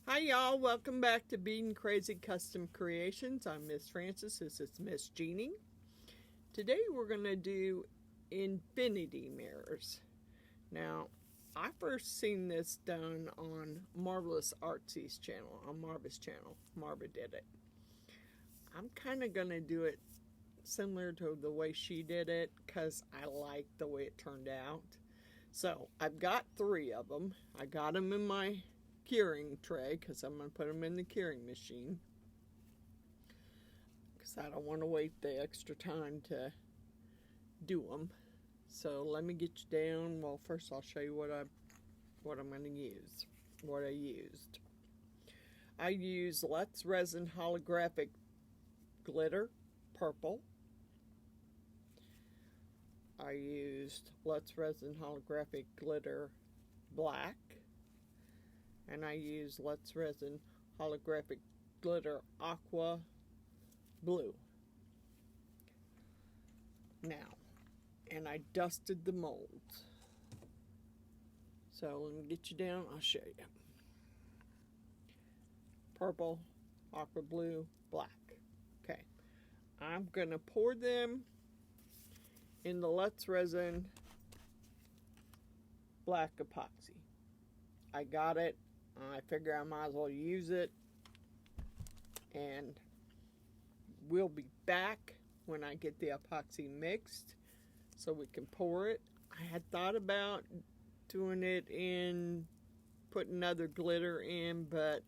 Hi y'all, welcome back to Being Crazy Custom Creations. I'm Miss Frances, this is Miss Jeannie. Today we're going to do infinity mirrors. Now, I first seen this done on Marvelous Artsy's channel, on Marva's channel. Marva did it. I'm kind of going to do it similar to the way she did it because I like the way it turned out. So, I've got 3 of them. I got them in my curing tray because I'm going to put them in the curing machine because I don't want to wait the extra time to do them. So let me get you down. Well, first I'll show you what I'm going to use. What I used. I used Let's Resin Holographic Glitter Purple. I used Let's Resin Holographic Glitter Black. And I use Let's Resin Holographic Glitter Aqua Blue. Now, and I dusted the molds. So let me get you down, I'll show you. Purple, aqua blue, black. Okay, I'm going to pour them in the Let's Resin Black Epoxy. I got it. I figure I might as well use it, and we'll be back when I get the epoxy mixed so we can pour it. I had thought about doing it in, putting other glitter in, but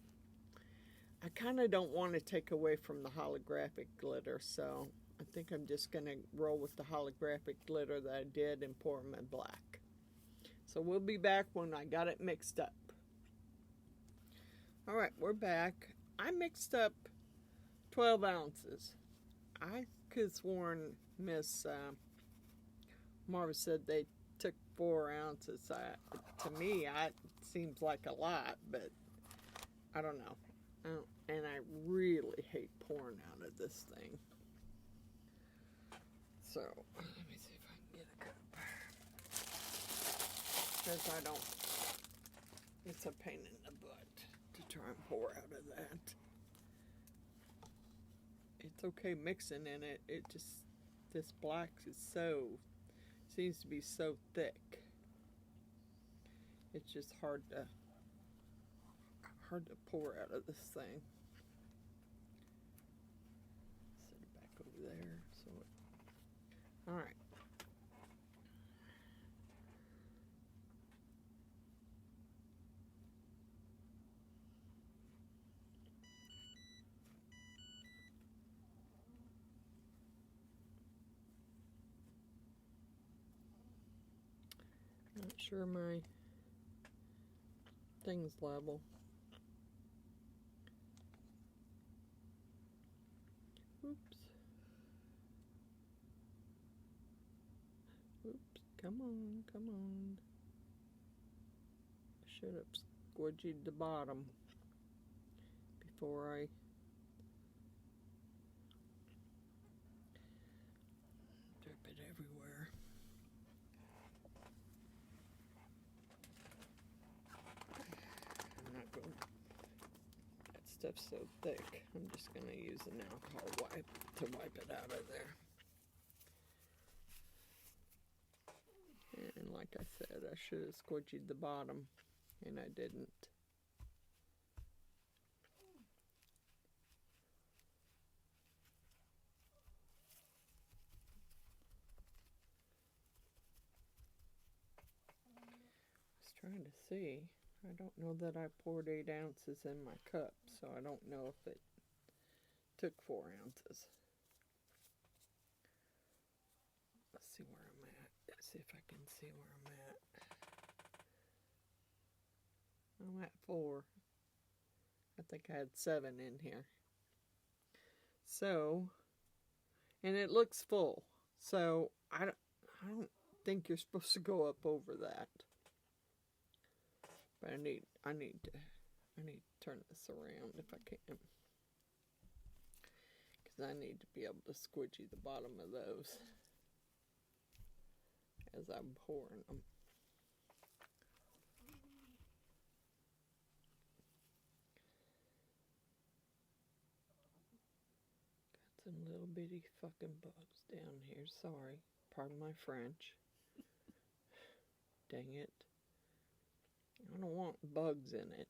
I kind of don't want to take away from the holographic glitter, so I think I'm just going to roll with the holographic glitter that I did and pour them in black. So we'll be back when I got it mixed up. Alright, we're back. I mixed up 12 ounces. I could have sworn Miss Marva said they took 4 ounces. To me, it seems like a lot, but I don't know. And I really hate pouring out of this thing. So, let me see if I can get a cup. Because I don't, it's a pain in the butt to try and pour out of that. It's okay mixing in it. It just, this black is so, seems to be so thick. It's just hard to pour out of this thing. Set it back over there. So, all right. Not sure my thing's level. Oops. Oops. Come on, come on. I should have squidgied the bottom before I drip it everywhere. I'm not going to, that stuff's so thick, I'm just going to use an alcohol wipe to wipe it out of there. And like I said, I should have squidgied the bottom, and I didn't. I was trying to see. I don't know that I poured 8 ounces in my cup, so I don't know if it took 4 ounces. Let's see where I'm at. Let's see if I can see where I'm at. I'm at 4. I think I had 7 in here. So, and it looks full. So I don't think you're supposed to go up over that. But I need to turn this around if I can. Because I need to be able to squidgy the bottom of those as I'm pouring them. Some little bitty fucking bugs down here. Sorry. Pardon my French. Dang it. I don't want bugs in it.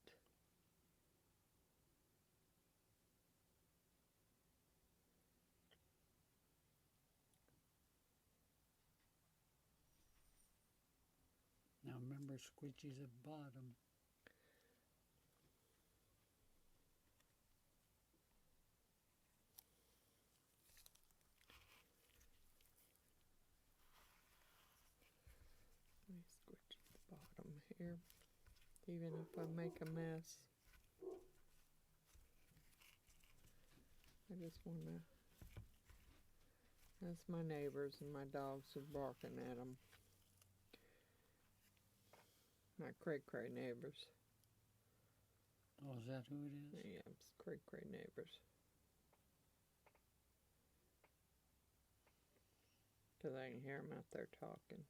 Now remember, squidgy's at bottom. Let me squidge the bottom here, even if I make a mess. I just want to, that's my neighbors and my dogs are barking at them. My cray-cray neighbors. Oh, is that who it is? Yeah, it's cray-cray neighbors. Because I can hear them out there talking.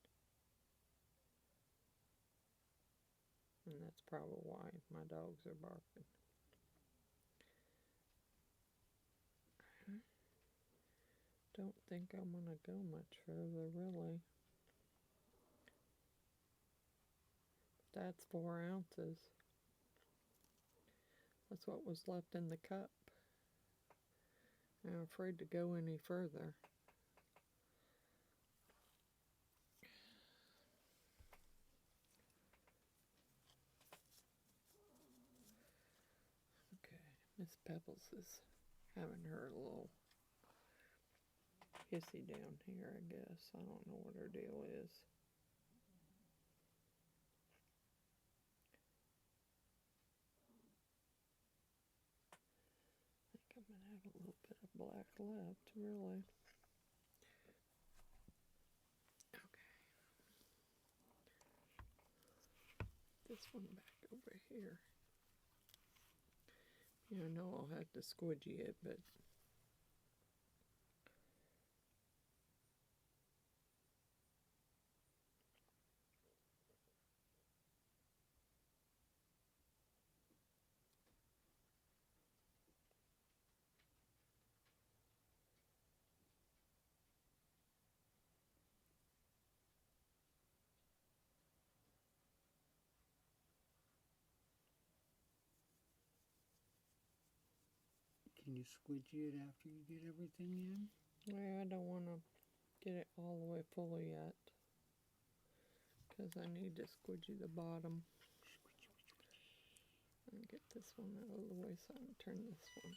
And that's probably why my dogs are barking. Don't think I'm going to go much further, really. That's 4 ounces. That's what was left in the cup. I'm afraid to go any further. Okay, Miss Pebbles is having her little hissy down here, I guess. I don't know what her deal is. I think I'm going to have a little bit of black left, really. Okay. This one back over here. Yeah, I know I'll have to squidgy it, but Can you squidgy it after you get everything in? well, I don't want to get it all the way full yet. Because I need to squidgy the bottom. And get this one out of the way so I can turn this one.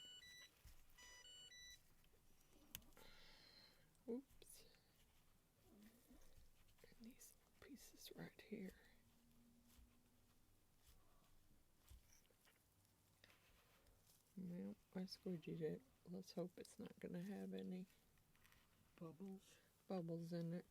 Oops. And these pieces right here. Well, I squidgied it. Let's hope it's not going to have any bubbles in it.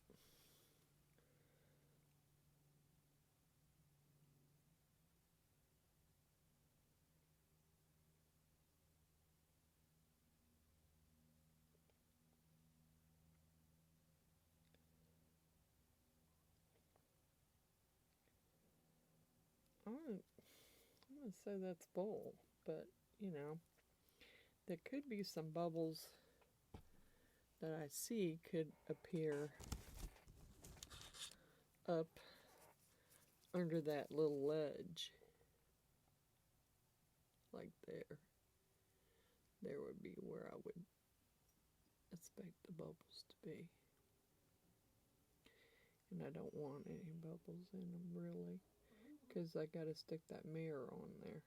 I'm going to say that's full, but you know, there could be some bubbles that I see could appear up under that little ledge. Like there. There would be where I would expect the bubbles to be. And I don't want any bubbles in them, really, because I got to stick that mirror on there.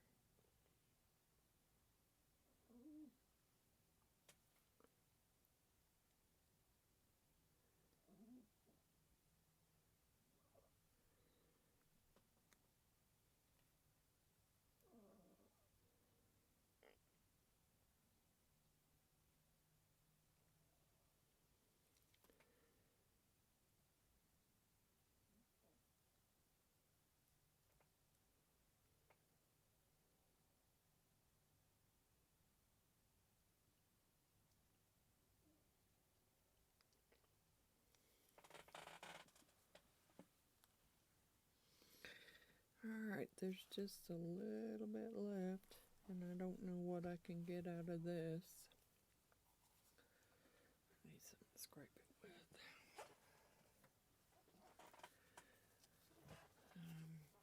Alright, there's just a little bit left, and I don't know what I can get out of this.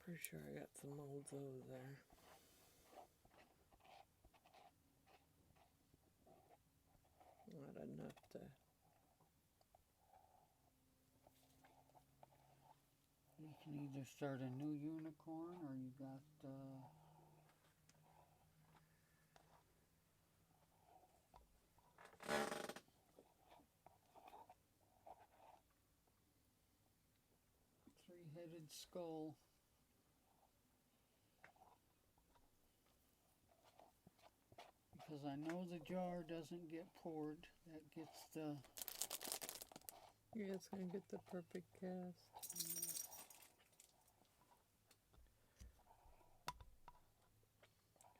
Pretty sure I got some molds over there. Not enough to... You can either start a new unicorn or you got 3-headed skull. Because I know the jar doesn't get poured. That gets the... Yeah, it's going to get the perfect cast.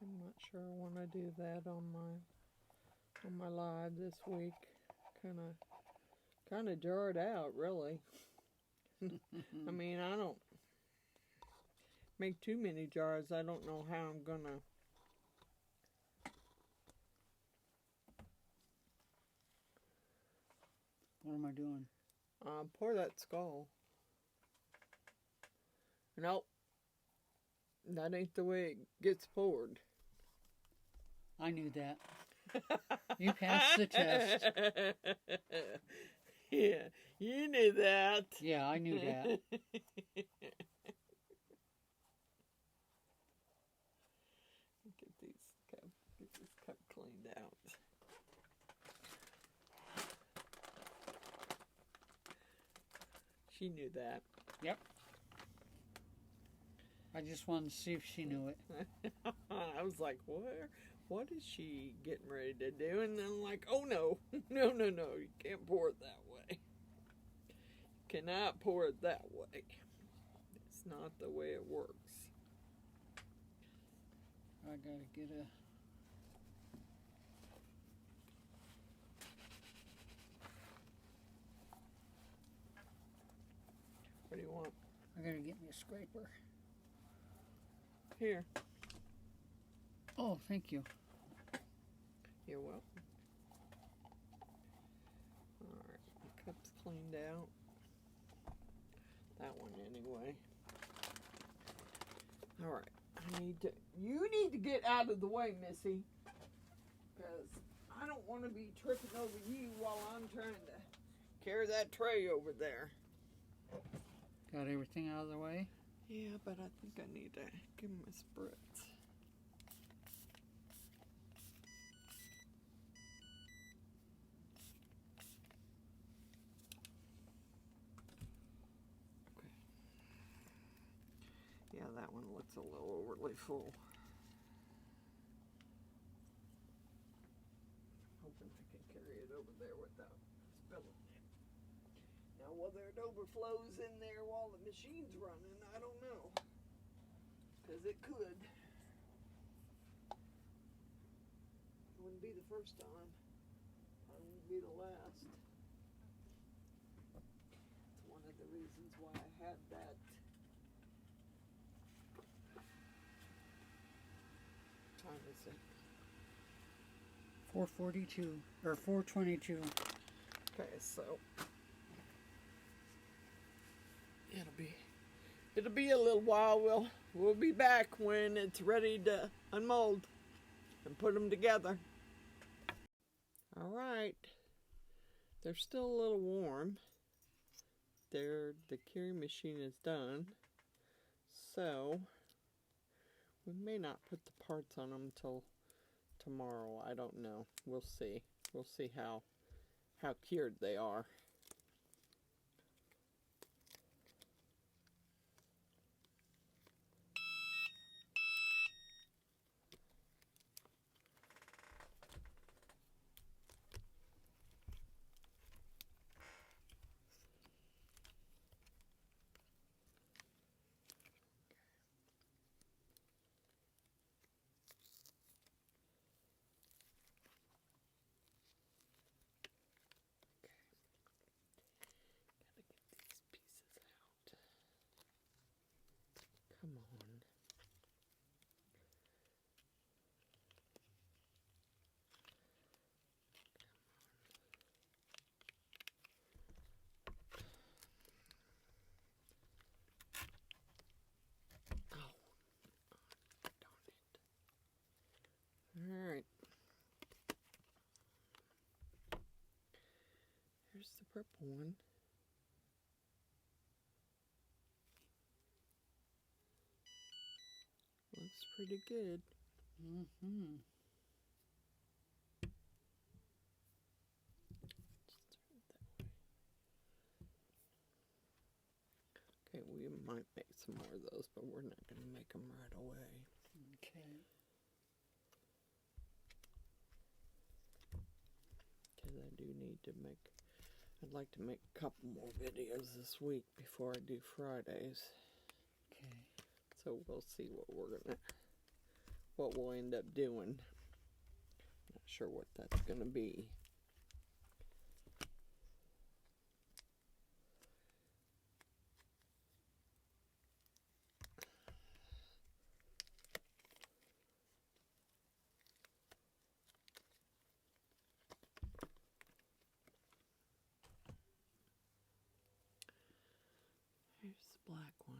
I'm not sure I want to do that on my live this week. Kind of jarred out, really. I mean, I don't make too many jars. I don't know how I'm gonna. What am I doing? Pour that skull. Nope. That ain't the way it gets poured. I knew that. You passed the test. Yeah, you knew that. Yeah, I knew that. Get this cup cleaned out. She knew that. Yep. I just wanted to see if she knew it. I was like, what is she getting ready to do? And then I'm like, oh no, no, you can't pour it that way. You cannot pour it that way. It's not the way it works. I gotta get a... What do you want? I gotta get me a scraper. Here. Oh, thank you. You're welcome. Alright, the cup's cleaned out. That one anyway. Alright, you need to get out of the way, Missy. Because I don't want to be tripping over you while I'm trying to carry that tray over there. Got everything out of the way? Yeah, but I think I need to give him a spritz. Okay. Yeah, that one looks a little overly full. Hoping I can carry it over there without spilling it. Now, whether it overflows in there while the machine's running, I don't know. Because it could. It wouldn't be the first time. Probably wouldn't be the last. It's one of the reasons why I had that. What time is it? 4:42 or 4:22. Okay, so it'll be a little while. We'll be back when it's ready to unmold and put them together. All right, they're still a little warm. The curing machine is done, so we may not put the parts on them till tomorrow. I don't know. We'll see. We'll see how cured they are. There's the purple one. Looks pretty good. Mm-hmm. Okay, we might make some more of those, but we're not going to make them right away. Okay. Because I do need to make, I'd like to make a couple more videos this week before I do Fridays. Okay. So we'll see what we'll end up doing. Not sure what that's going to be. Here's the black one.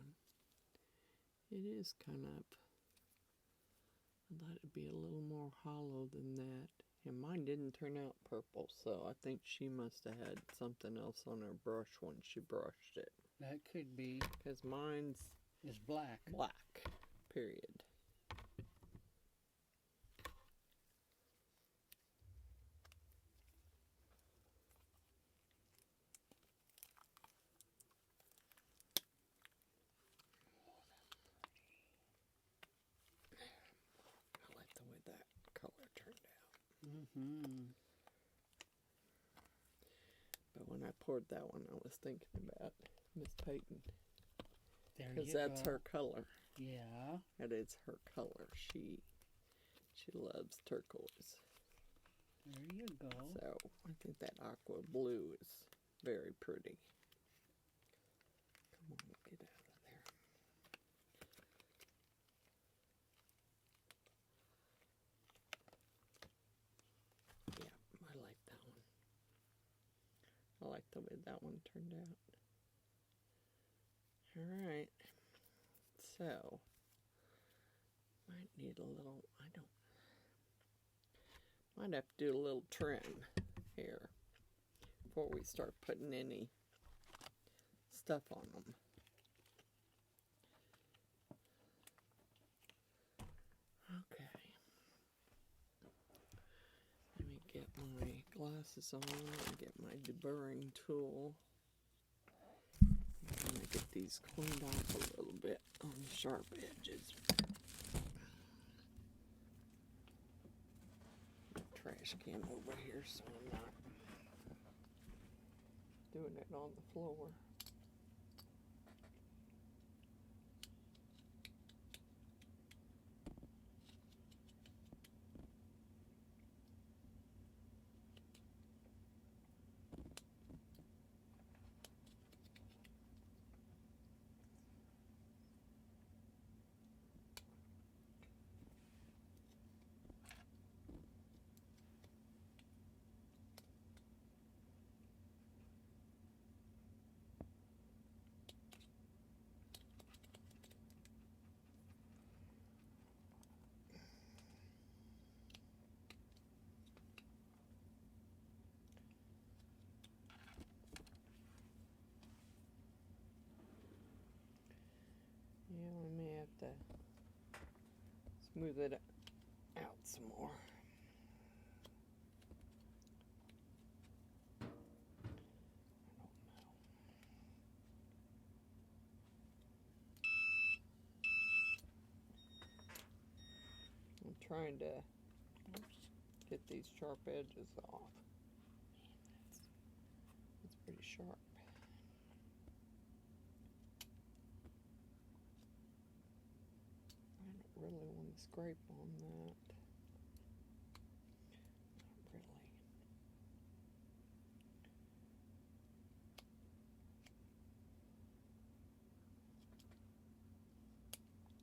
It is kind of, I'd like it to be a little more hollow than that. And mine didn't turn out purple, so I think she must have had something else on her brush when she brushed it. That could be. Because mine's Is black. black, period. I like the way that color turned out. Mm-hmm. But when I poured that one, I was thinking about Miss Peyton. There you Because go. that's her color. Yeah. That is her color. She loves turquoise. There you go. So I think that aqua blue is very pretty. Come on, get out of there. Yeah, I like that one. I like the way that one turned out. Alright. So, might need a little, might have to do a little trim here before we start putting any stuff on them. Okay. Let me get my glasses on and get my deburring tool. I'm going to get these cleaned off a little bit on the sharp edges. Trash can over here so I'm not doing it on the floor. Yeah, we may have to smooth it out some more. I'm trying to get these sharp edges off. It's pretty sharp. I don't really want to scrape on that. Not really.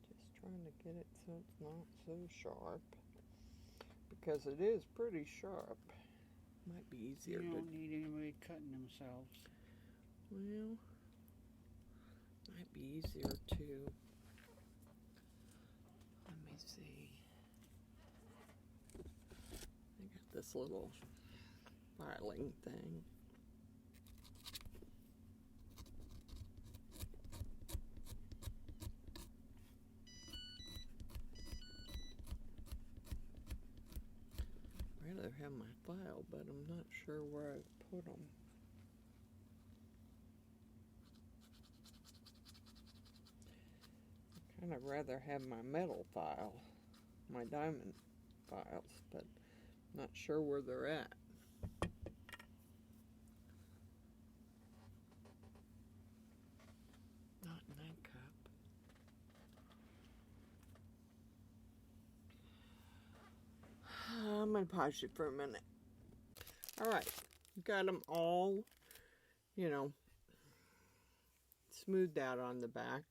Just trying to get it so it's not so sharp. Because it is pretty sharp. Might be easier You to... don't need anybody cutting themselves. Well, might be easier to... Let me see. I got this little filing thing. rather have my file, but I'm not sure where I put them. I kind of rather have my metal file, my diamond files, but I'm not sure where they're at. Not in that cup. I'm going to pause it for a minute. Alright, got them all, you know, smoothed out on the back.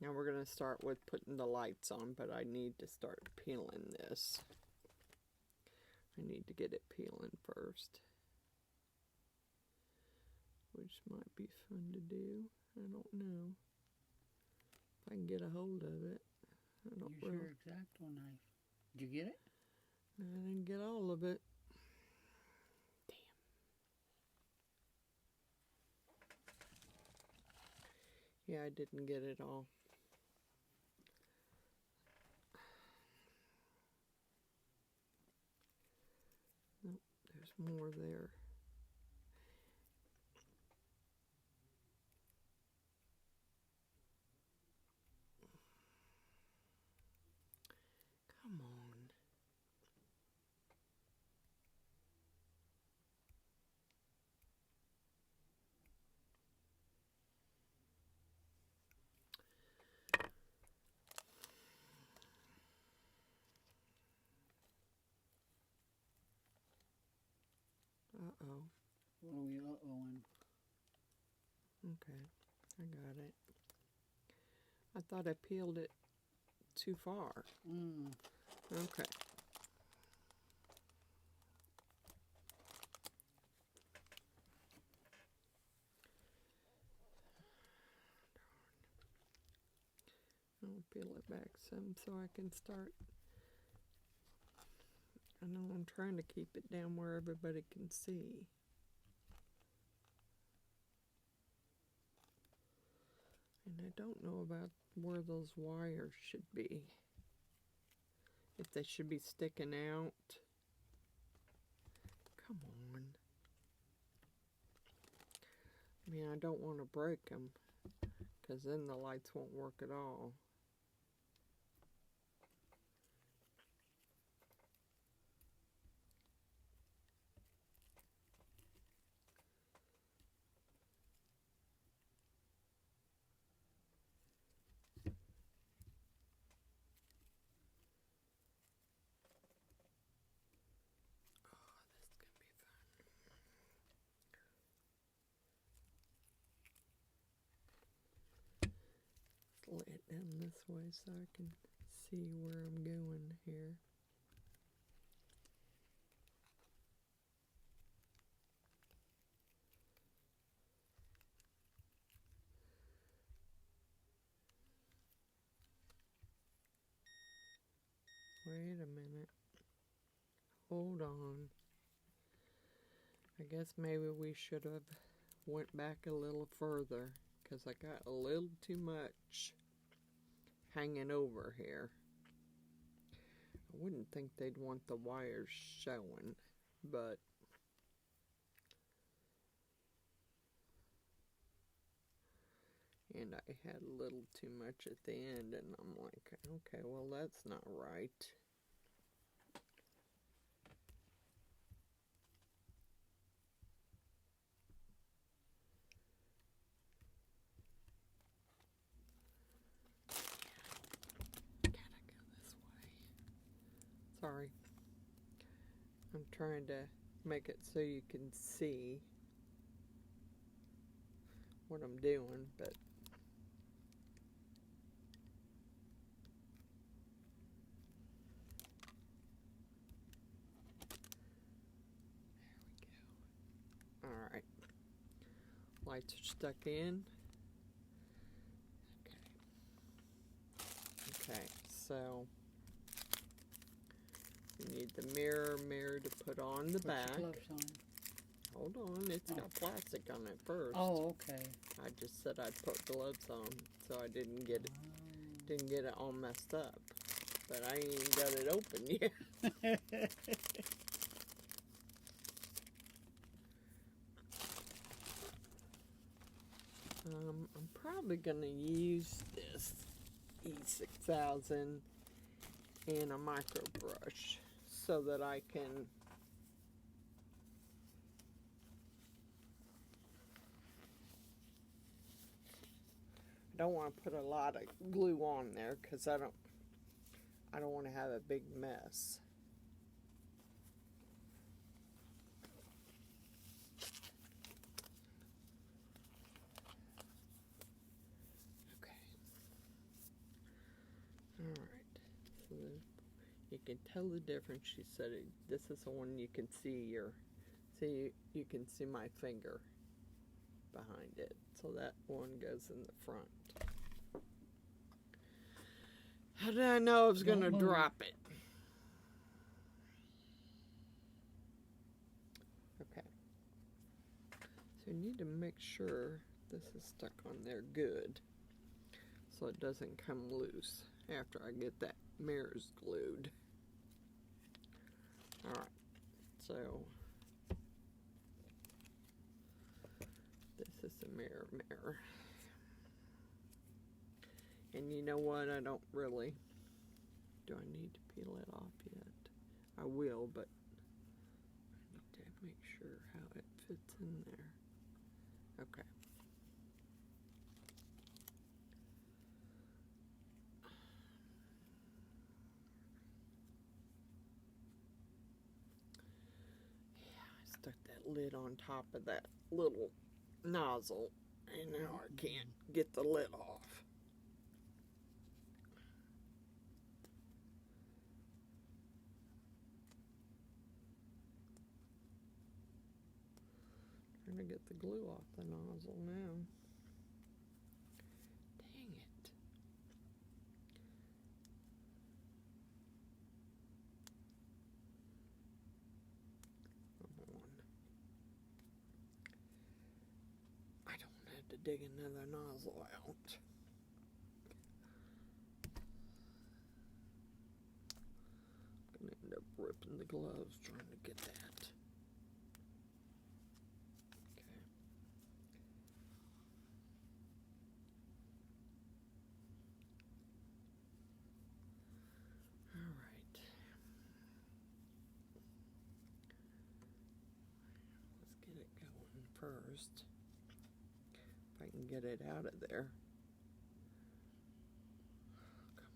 Now we're going to start with putting the lights on, but I need to start peeling this. I need to get it peeling first, which might be fun to do. I don't know if I can get a hold of it. I don't Use your X-Acto knife. Did you get it? I didn't get all of it. Damn. Yeah, I didn't get it all. Nope, there's more there. Come on. Uh-oh. What are we uh-ohing? Okay, I got it. I thought I peeled it too far. Okay. I'll peel it back some so I can start. I know I'm trying to keep it down where everybody can see. And I don't know about where those wires should be. If they should be sticking out. Come on. I mean, I don't want to break them, because then the lights won't work at all. Lay it down this way so I can see where I'm going here. Wait a minute. Hold on. I guess maybe we should have went back a little further, because I got a little too much hanging over here. I wouldn't think they'd want the wires showing, but and I had a little too much at the end, and I'm like, okay, well, that's not right. Sorry. I'm trying to make it so you can see what I'm doing, but there we go. Alright. Lights are stuck in. Okay, so you need the mirror to put on the back. Put your gloves on. Hold on, it's got plastic on it first. Oh, okay. I just said I'd put gloves on so I didn't get it all messed up. But I ain't got it open yet. gonna use this E6000 and a micro brush so that I can don't want to put a lot of glue on there because I don't want to have a big mess. Okay. All right. So you can tell the difference. She said this is the one you can see you can see my finger behind it. So that one goes in the front. How did I know I was going to drop it? Okay. So you need to make sure this is stuck on there good so it doesn't come loose after I get that mirrors glued. Alright, so this is the mirror. And you know what? I don't really. Do I need to peel it off yet? I will, but I need to make sure how it fits in there. Okay. Yeah, I stuck that lid on top of that little nozzle, and now I can't get the lid off. Trying to get the glue off the nozzle now. Dang it. Come on. I don't have to dig another nozzle out. I'm gonna end up ripping the gloves trying to get that. First, if I can get it out of there. Come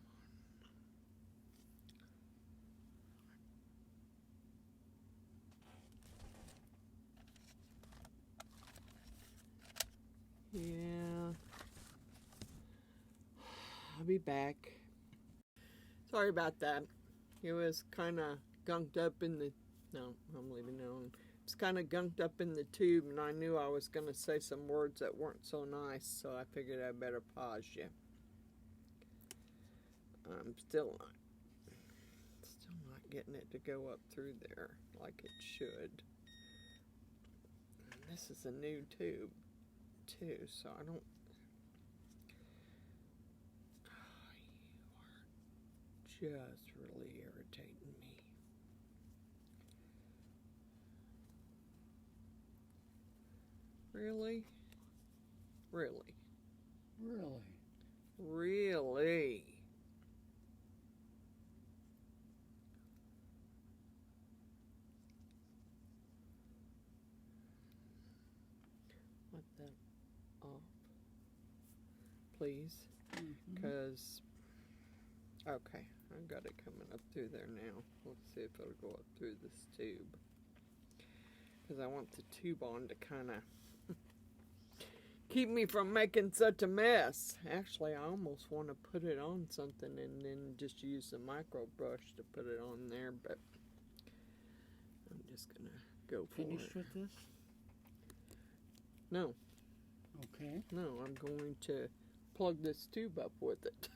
on. Yeah. I'll be back. Sorry about that. It was kind of gunked up in the... No, I'm leaving it on. It's kind of gunked up in the tube, and I knew I was going to say some words that weren't so nice, so I figured I better pause you. I'm still not getting it to go up through there like it should. And this is a new tube, too, so I don't... Oh, you are just really irritating me. Really? Really? Really? Really? Let that off, please. Because, okay, I've got it coming up through there now. Let's see if it'll go up through this tube. Because I want the tube on to kind of keep me from making such a mess. Actually, I almost want to put it on something and then just use the micro brush to put it on there, but I'm just going to go for it. Finished with this? No. Okay. No, I'm going to plug this tube up with it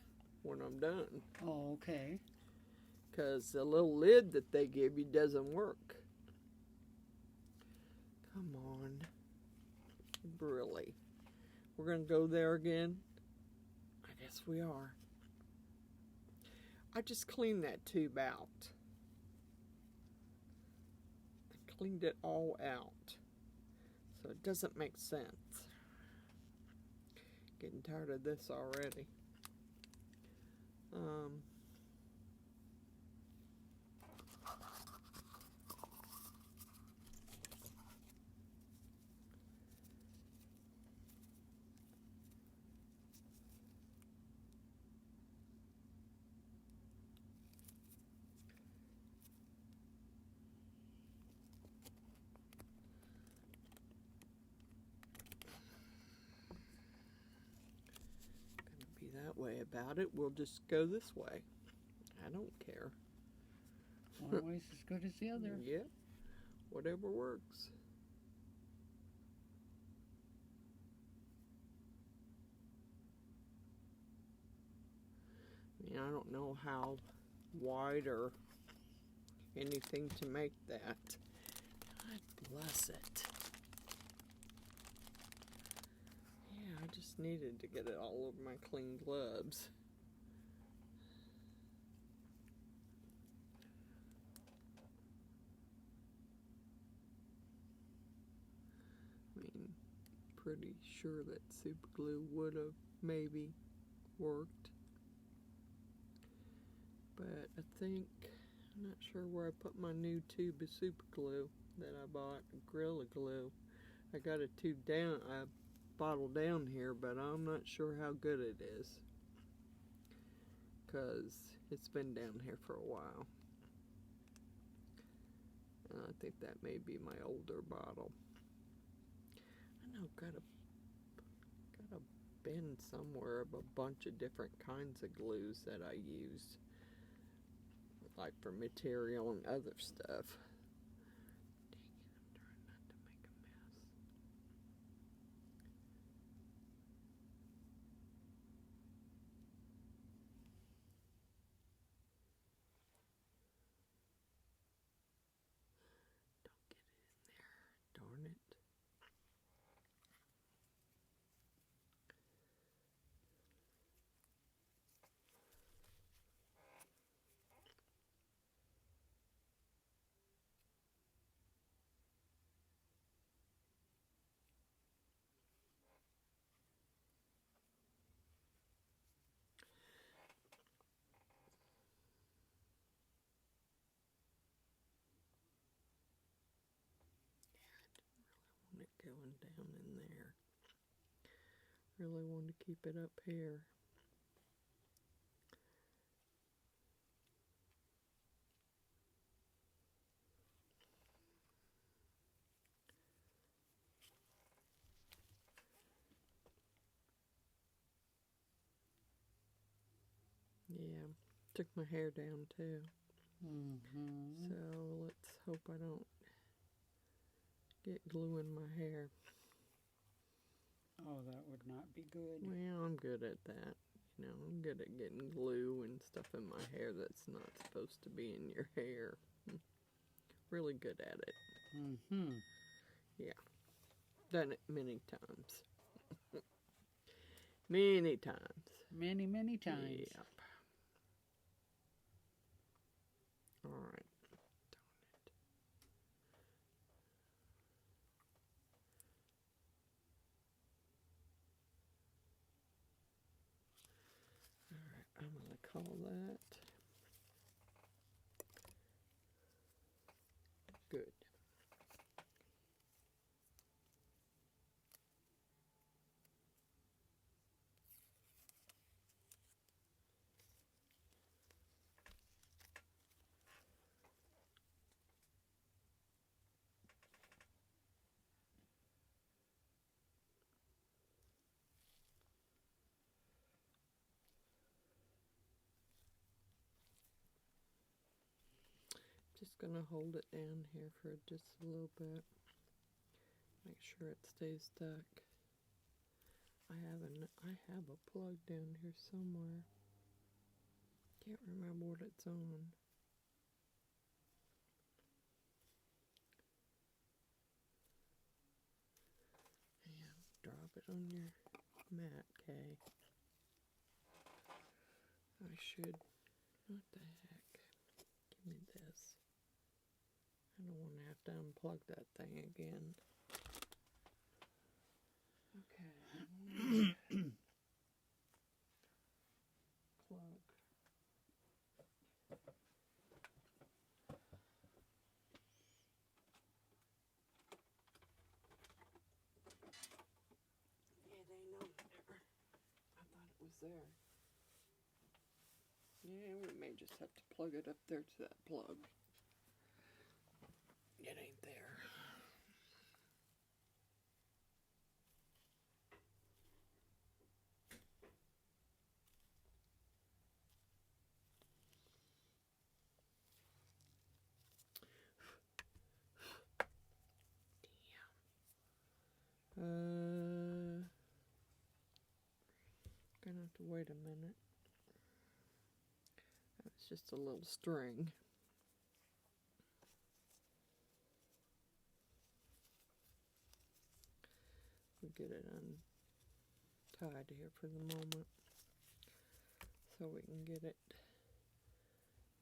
when I'm done. Oh, okay. Because the little lid that they give you doesn't work. Come on. Really? We're going to go there again? I guess we are. I just cleaned that tube out. I cleaned it all out. So it doesn't make sense. Getting tired of this already. Be that way about it. We'll just go this way. I don't care. One way's as good as the other. Yep. Whatever works. I mean, I don't know how wide or anything to make that. God bless it. Yeah, I just needed to get it all over my clean gloves. I mean, pretty sure that super glue would have maybe worked. But I think, I'm not sure where I put my new tube of super glue that I bought, Gorilla Glue. I got a tube down, a bottle down here, but I'm not sure how good it is, because it's been down here for a while. And I think that may be my older bottle. I know, got a bin somewhere of a bunch of different kinds of glues that I use, like for material and other stuff. Darn it. Want it going down in there. Really want to keep it up here. Yeah, took my hair down too. So let's hope I don't get glue in my hair. Oh, that would not be good. Well, I'm good at that. You know, I'm good at getting glue and stuff in my hair that's not supposed to be in your hair. Really good at it. Yeah. Done it many times. Many times. Many, many times. Yep. Alright. I'm going to call that good. Just going to hold it down here for just a little bit. Make sure it stays stuck. I have a plug down here somewhere. Can't remember what it's on. Yeah, drop it on your mat, Kay. I should. What the heck? Give me this. I don't want to have to unplug that thing again. Okay. there. Yeah, we may just have to plug it up there to that plug. It ain't there. Gonna have to wait a minute. It's just a little string. We'll get it untied here for the moment so we can get it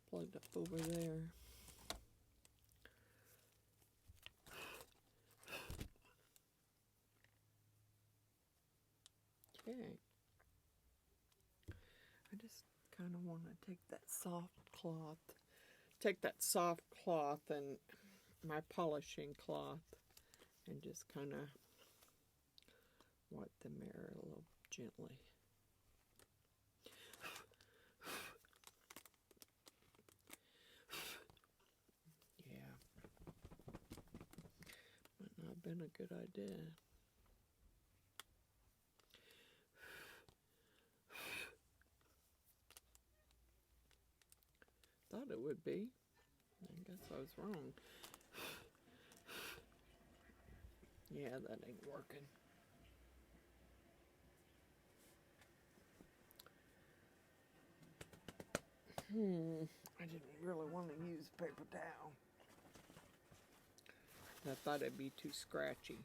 plugged up over there. Okay. I just kind of want to take that soft cloth and my polishing cloth and just kind of wipe the mirror a little gently. Yeah. Might not have been a good idea. Thought it would be. I guess I was wrong. Yeah, that ain't working. I didn't really want to use paper towel. I thought it'd be too scratchy.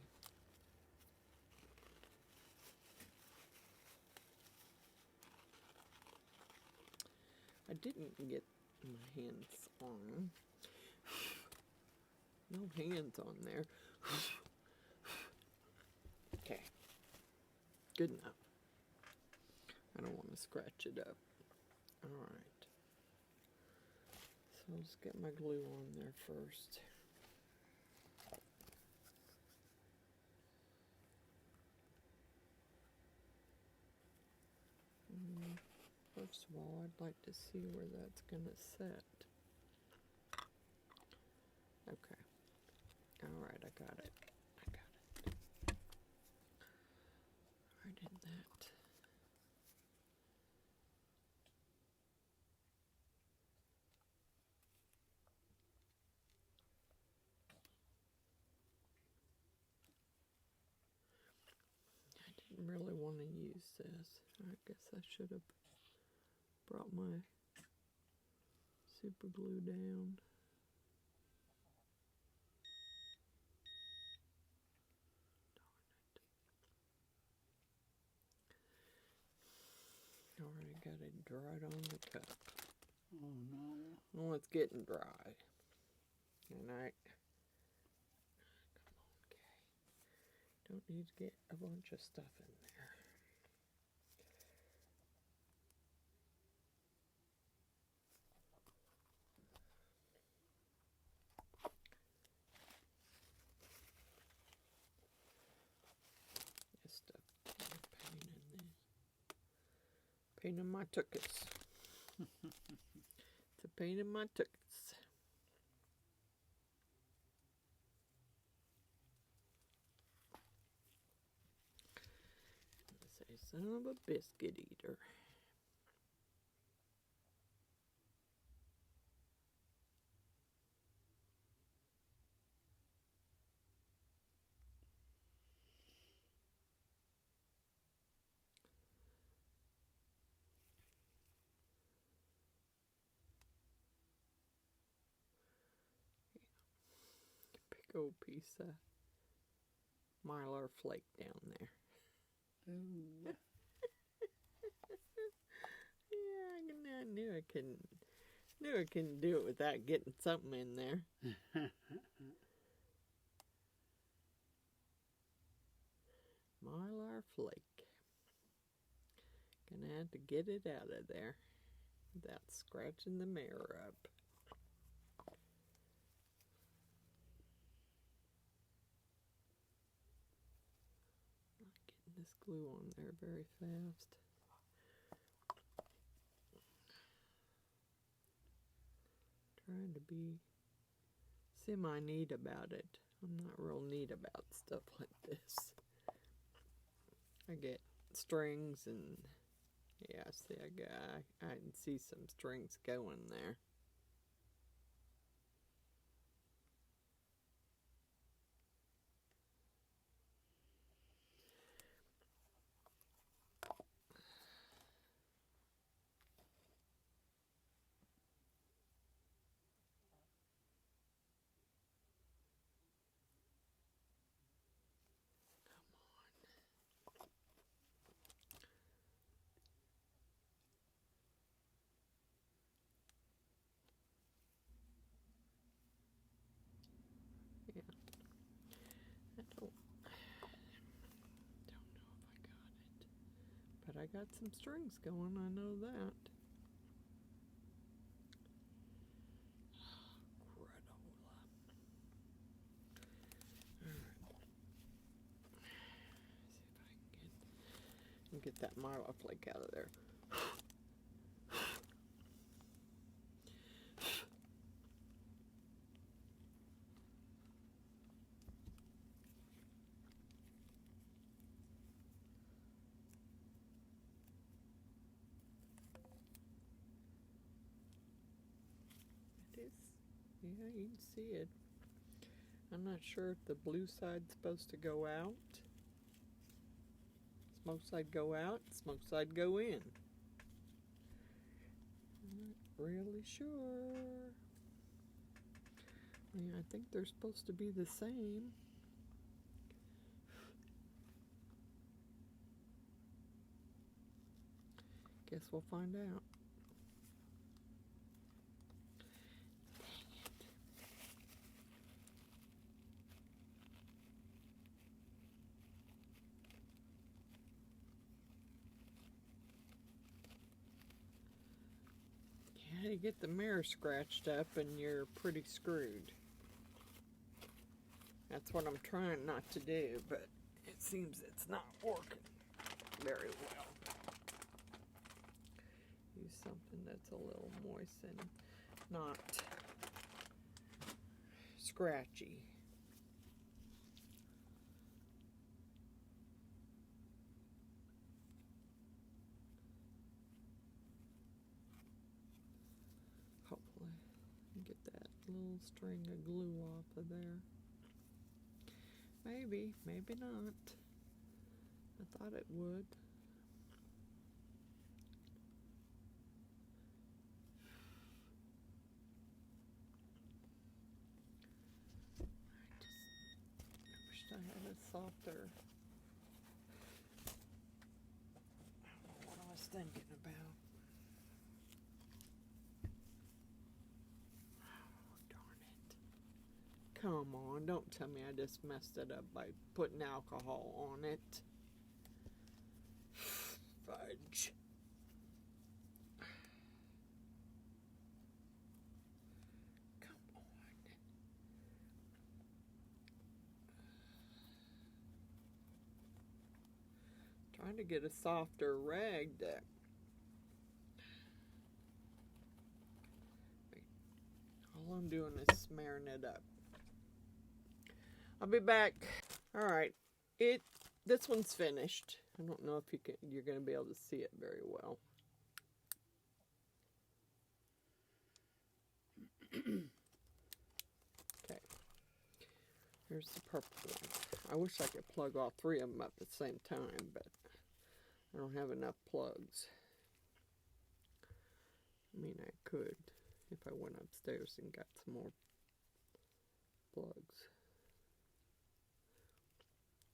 I didn't get my hands on. No hands on there. Okay. Good enough. I don't want to scratch it up. Alright. So I'll just get my glue on there first. First of all, I'd like to see where that's going to set. Okay. Alright, I got it. I did that. I didn't really want to use this. I guess I should have brought my super glue down. Already got it dried on the cup. Oh no. Oh, it's getting dry. And okay. Don't need to get a bunch of stuff in there. This stuff is a pain in there. Pain in my tuchus. It's a pain in my tuchus. Say, son of a biscuit eater. Big old piece of mylar flake down there. Ooh. Yeah, I knew I couldn't do it without getting something in there. Mylar flake. Gonna have to get it out of there without scratching the mirror up. Not getting this glue on there very fast. trying to be semi-neat about it. I'm not real neat about stuff like this. I get strings and yeah, see, I can see some strings going there. Yeah, I don't know if I got it, but I got some strings going, I know that. Get that marla flake out of there. It is, yeah, you can see it. I'm not sure if the blue side's supposed to go out. Smoke side go out, smoke side go in. I'm not really sure. Yeah, I think they're supposed to be the same. Guess we'll find out. Yeah, you get the mirror scratched up and you're pretty screwed. That's what I'm trying not to do, but it seems it's not working very well. Use something that's a little moist and not scratchy. Hopefully get that little string of glue off of there. Maybe, maybe not. I thought it would. I wished I had a softer. I don't know what I was thinking about. Oh, darn it. Come on, don't tell me I just messed it up by putting alcohol on it. Fudge. Come on. Trying to get a softer rag to all I'm doing is smearing it up. I'll be back. All right, this one's finished. I don't know if you're going to be able to see it very well. Okay, here's the purple one. I wish I could plug all three of them up at the same time, but I don't have enough plugs. I mean, I could if I went upstairs and got some more plugs.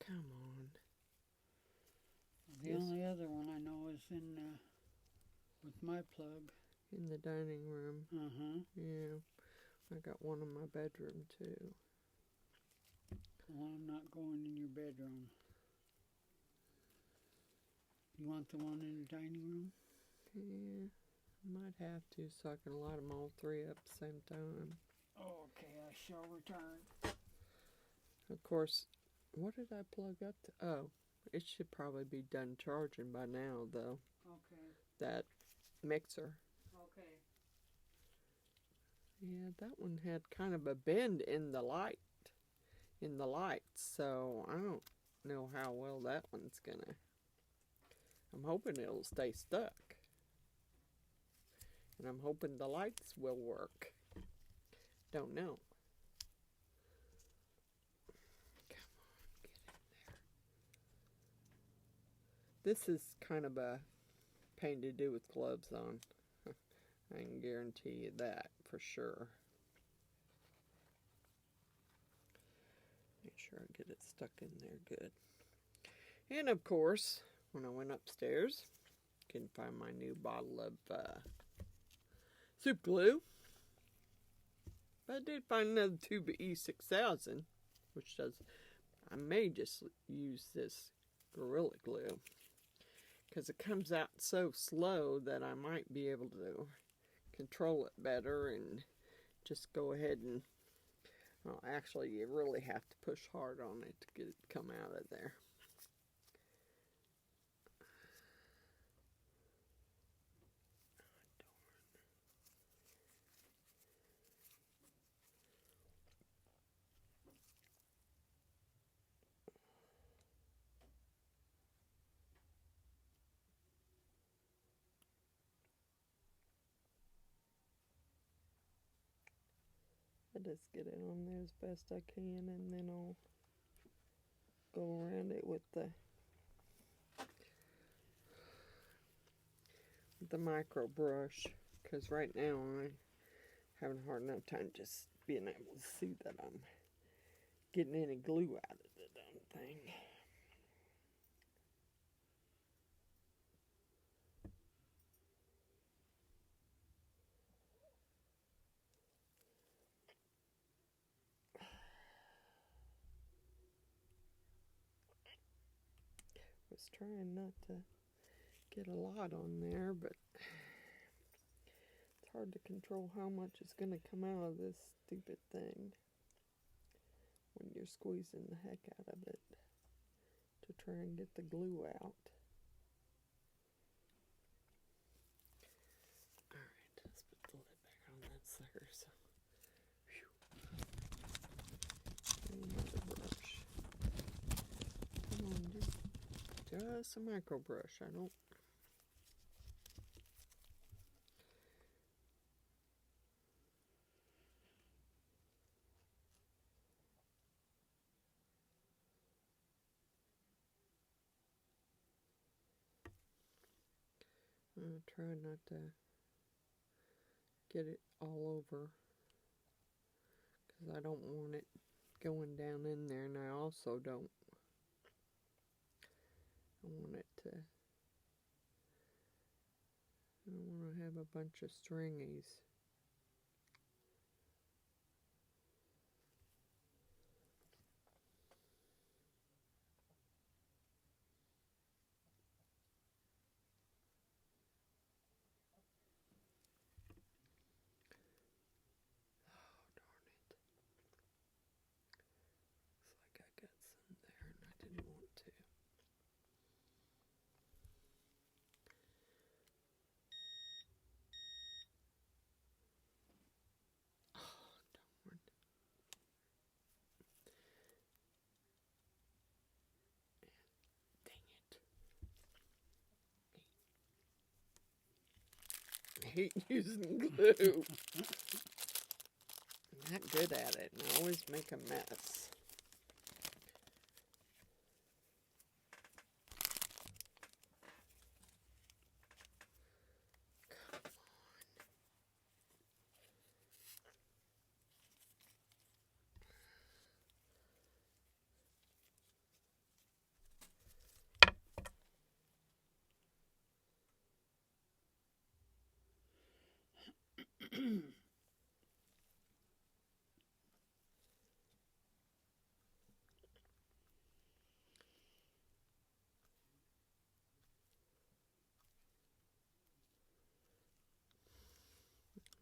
Come on. The only other one I know is in with my plug. In the dining room. Uh-huh. Yeah. I got one in my bedroom too. Well, I'm not going in your bedroom. You want the one in the dining room? Yeah. I might have to so I can light them all three up at the same time. Okay, I shall return. Of course, what did I plug up to? Oh, it should probably be done charging by now, though. Okay. That mixer. Okay. Yeah, that one had kind of a bend in the lights, so I don't know how well that one's gonna. I'm hoping it'll stay stuck. And I'm hoping the lights will work. Don't know. Come on, get in there. This is kind of a pain to do with gloves on. I can guarantee you that for sure. Make sure I get it stuck in there good. And of course, when I went upstairs, couldn't find my new bottle of soup glue. But I did find another tube of E6000, which does, I may just use this Gorilla Glue, because it comes out so slow that I might be able to control it better and just go ahead and, well, actually you really have to push hard on it to get it to come out of there. I just get it on there as best I can, and then I'll go around it with the micro brush, because right now I'm having a hard enough time just being able to see that I'm getting any glue out of the damn thing. Was trying not to get a lot on there, but it's hard to control how much is going to come out of this stupid thing when you're squeezing the heck out of it to try and get the glue out. Alright, let's put the lid back on that sucker. So, another brush. Come on, just a micro brush. I don't. I'm try not to get it all over, because I don't want it going down in there, and I also don't want it to. I don't want to have a bunch of stringies. Hate using glue. I'm not good at it, and I always make a mess.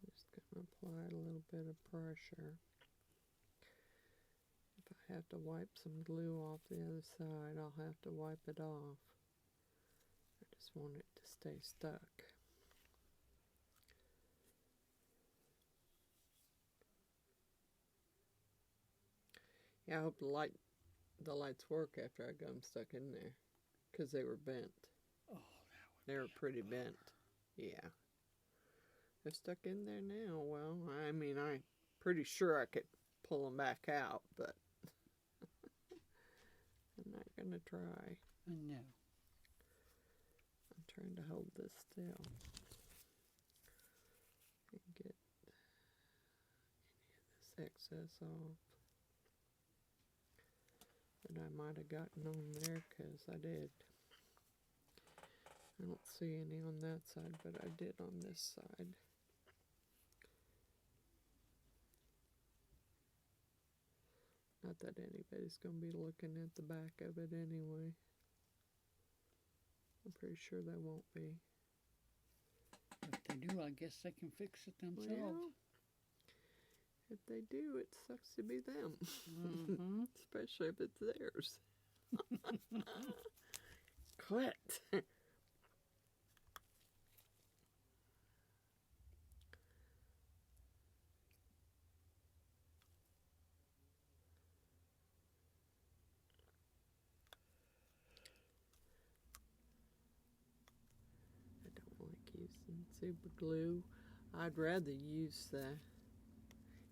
Just going to apply a little bit of pressure. If I have to wipe some glue off the other side, I'll have to wipe it off. I just want it to stay stuck. Yeah, I hope the lights work after I got them stuck in there, because they were bent. Oh, They were pretty bent. Yeah. They're stuck in there now. Well, I mean, I'm pretty sure I could pull them back out, but I'm not going to try. no. I'm trying to hold this still and get any of this excess off that I might have gotten on there, because I did. I don't see any on that side, but I did on this side. Not that anybody's going to be looking at the back of it anyway. I'm pretty sure they won't be. If they do, I guess they can fix it themselves. Well, if they do, it sucks to be them. Mm-hmm. Especially if it's theirs. Quit. Using super glue. I'd rather use the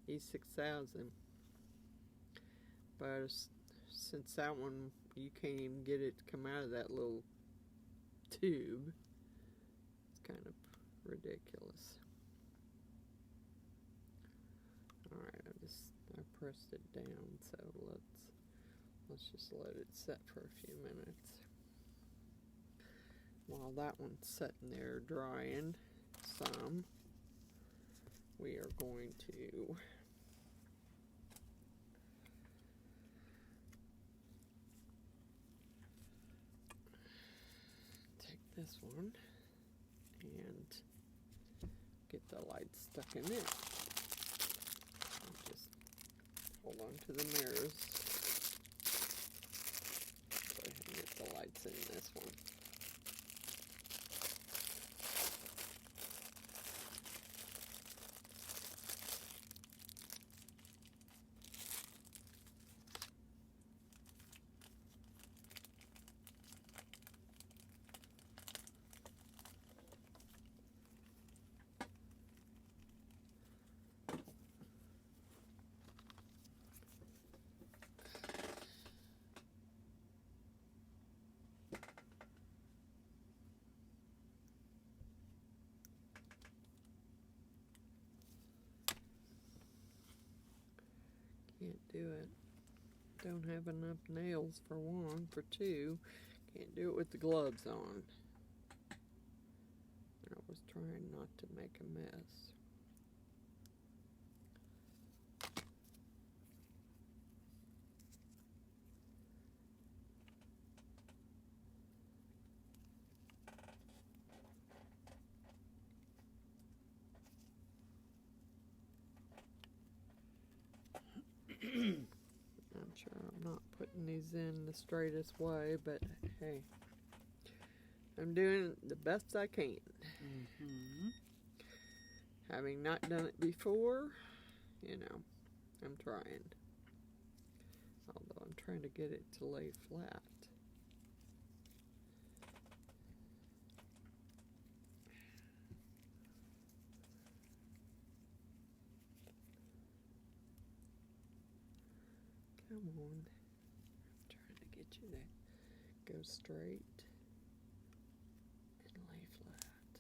E6000, but since that one you can't even get it to come out of that little tube, it's kind of ridiculous. Alright, I pressed it down, so let's just let it set for a few minutes. While that one's sitting there drying some, we are going to take this one and get the lights stuck in it. Just hold on to the mirrors. Go ahead and get the lights in this one. Can't do it. Don't have enough nails for one. For two, can't do it with the gloves on. I was trying not to make a mess. I'm sure I'm not putting these in the straightest way, but hey, I'm doing the best I can. Mm-hmm. Having not done it before, you know, I'm trying. Although I'm trying to get it to lay flat. Come on. I'm trying to get you to go straight and lay flat.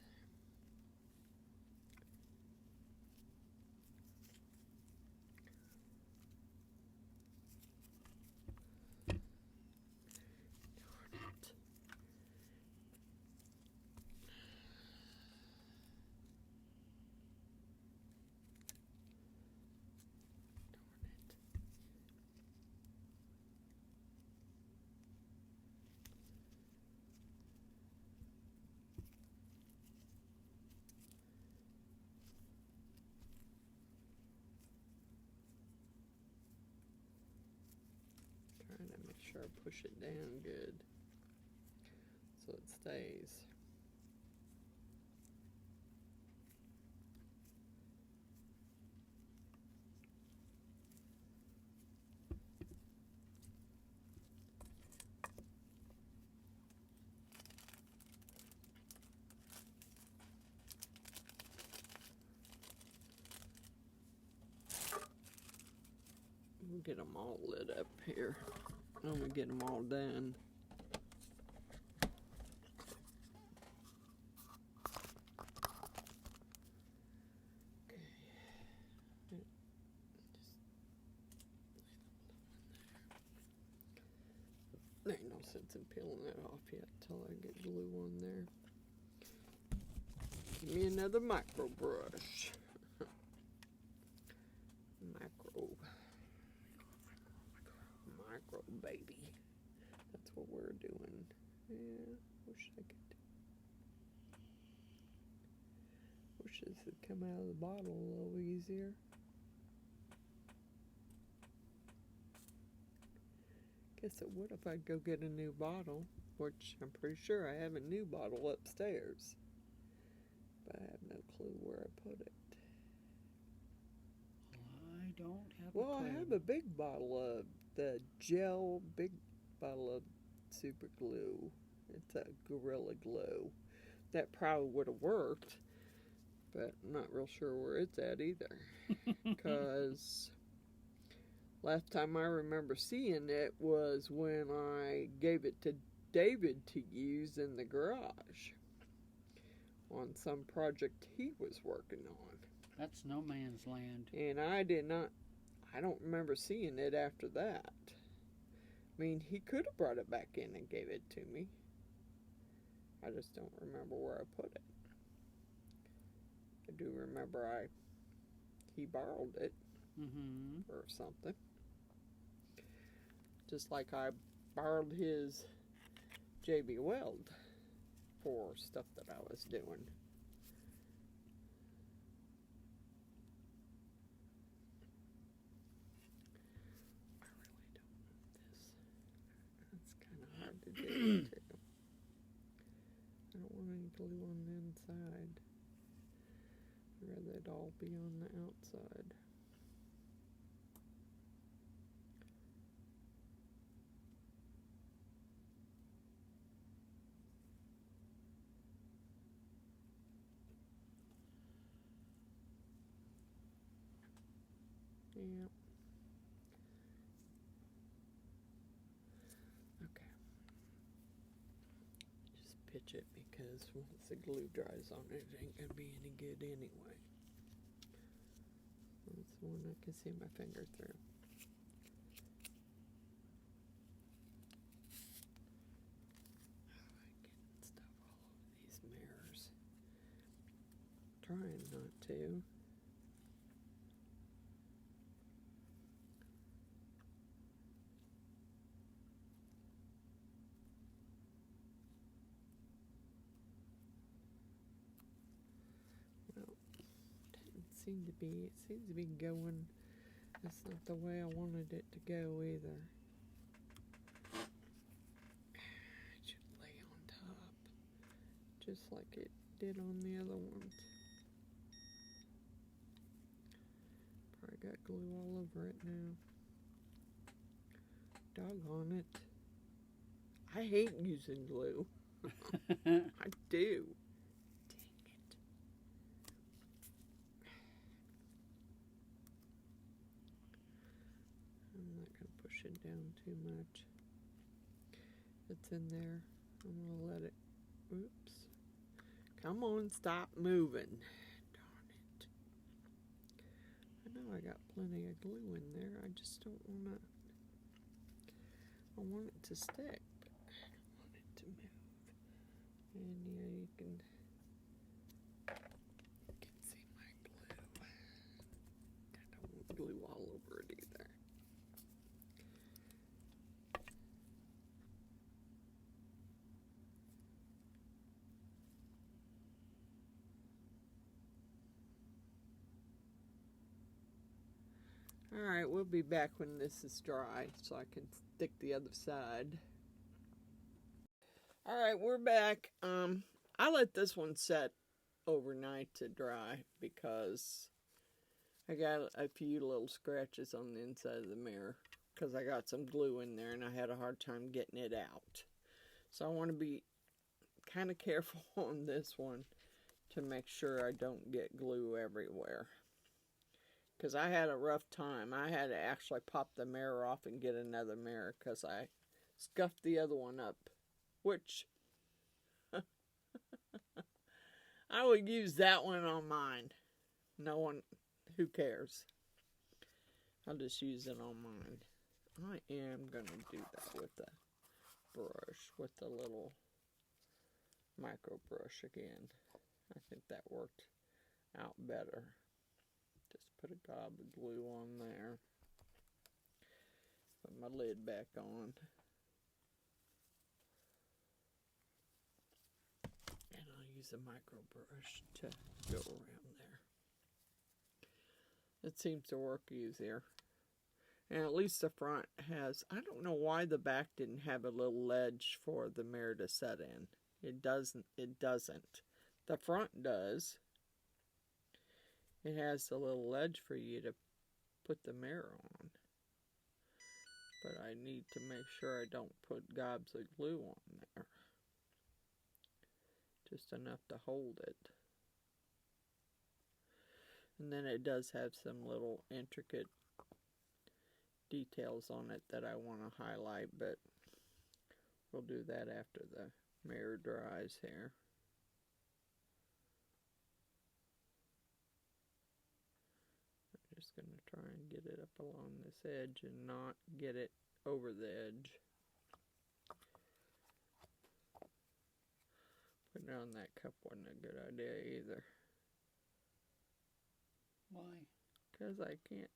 Darn it. Trying to make sure I push it down good so it stays. We'll get them all lit up here. I'm gonna get them all done. There ain't no sense in peeling that off yet till I get glue on there. Give me another micro brush. Micro baby. That's what we're doing. Yeah, wish this would come out of the bottle a little easier. Guess it would if I'd go get a new bottle, which I'm pretty sure I have a new bottle upstairs. But I have no clue where I put it. I don't have a Well, clue. I have a big bottle of the gel, big bottle of super glue. It's a Gorilla Glue. That probably would have worked, but I'm not real sure where it's at either. Because last time I remember seeing it was when I gave it to David to use in the garage on some project he was working on. That's no man's land. And I don't remember seeing it after that. I mean, he could have brought it back in and gave it to me. I just don't remember where I put it. I do remember he borrowed it or something. Just like I borrowed his JB Weld for stuff that I was doing. To do too. I don't want any glue on the inside. I'd rather it all be on the outside. Yeah. Pitch it because once the glue dries on it, it ain't gonna be any good anyway. That's the one I can see my finger through. Getting stuff all over these mirrors. Trying not to. It seems to be going. That's not the way I wanted it to go either. It should lay on top, just like it did on the other ones. Probably got glue all over it now. Doggone it. I hate using glue. I do. It down too much. It's in there. I'm gonna let it. Oops. Come on, stop moving. Darn it. I know I got plenty of glue in there. I just don't wanna. I want it to stick, but I don't want it to move. And yeah, you can see my glue. I don't want glue all over it either. Alright, we'll be back when this is dry so I can stick the other side. Alright, we're back. I let this one set overnight to dry because I got a few little scratches on the inside of the mirror because I got some glue in there and I had a hard time getting it out. So I want to be kind of careful on this one to make sure I don't get glue everywhere. because I had a rough time. I had to actually pop the mirror off and get another mirror because I scuffed the other one up, which I would use that one on mine. No one, who cares? I'll just use it on mine. I am going to do that with the brush, with the little micro brush again. I think that worked out better. Just put a gob of glue on there. Put my lid back on. And I'll use a micro brush to go around there. It seems to work easier. And at least the front has, I don't know why the back didn't have a little ledge for the mirror to set in. It doesn't. The front does. It has the little ledge for you to put the mirror on. But I need to make sure I don't put gobs of glue on there. Just enough to hold it. And then it does have some little intricate details on it that I want to highlight, but we'll do that after the mirror dries here. I'm just going to try and get it up along this edge and not get it over the edge. Putting it on that cup wasn't a good idea either. Why? Because I can't.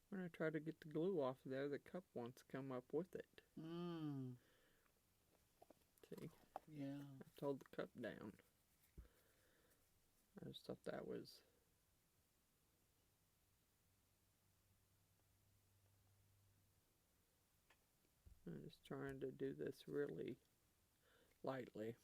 When I try to get the glue off there, the cup wants to come up with it. See? Yeah. I hold the cup down. I just thought that was... I'm just trying to do this really lightly.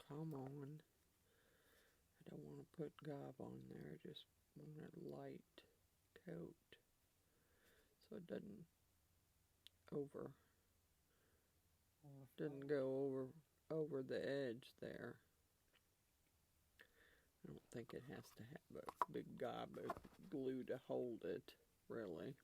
Come on. I don't want to put gob on there. I just want a light coat so it doesn't go over the edge there. I don't think it has to have a big gob of glue to hold it, really.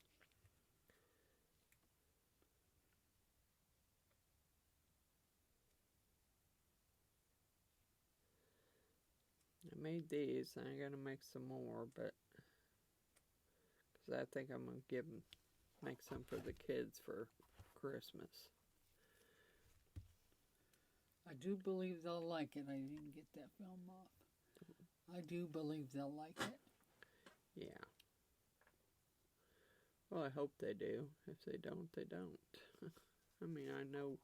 I made these, and I'm going to make some more, but because I think I'm going to make some for the kids for Christmas. I do believe they'll like it. I didn't get that film off. I do believe they'll like it. Yeah. Well, I hope they do. If they don't, they don't. I mean, I know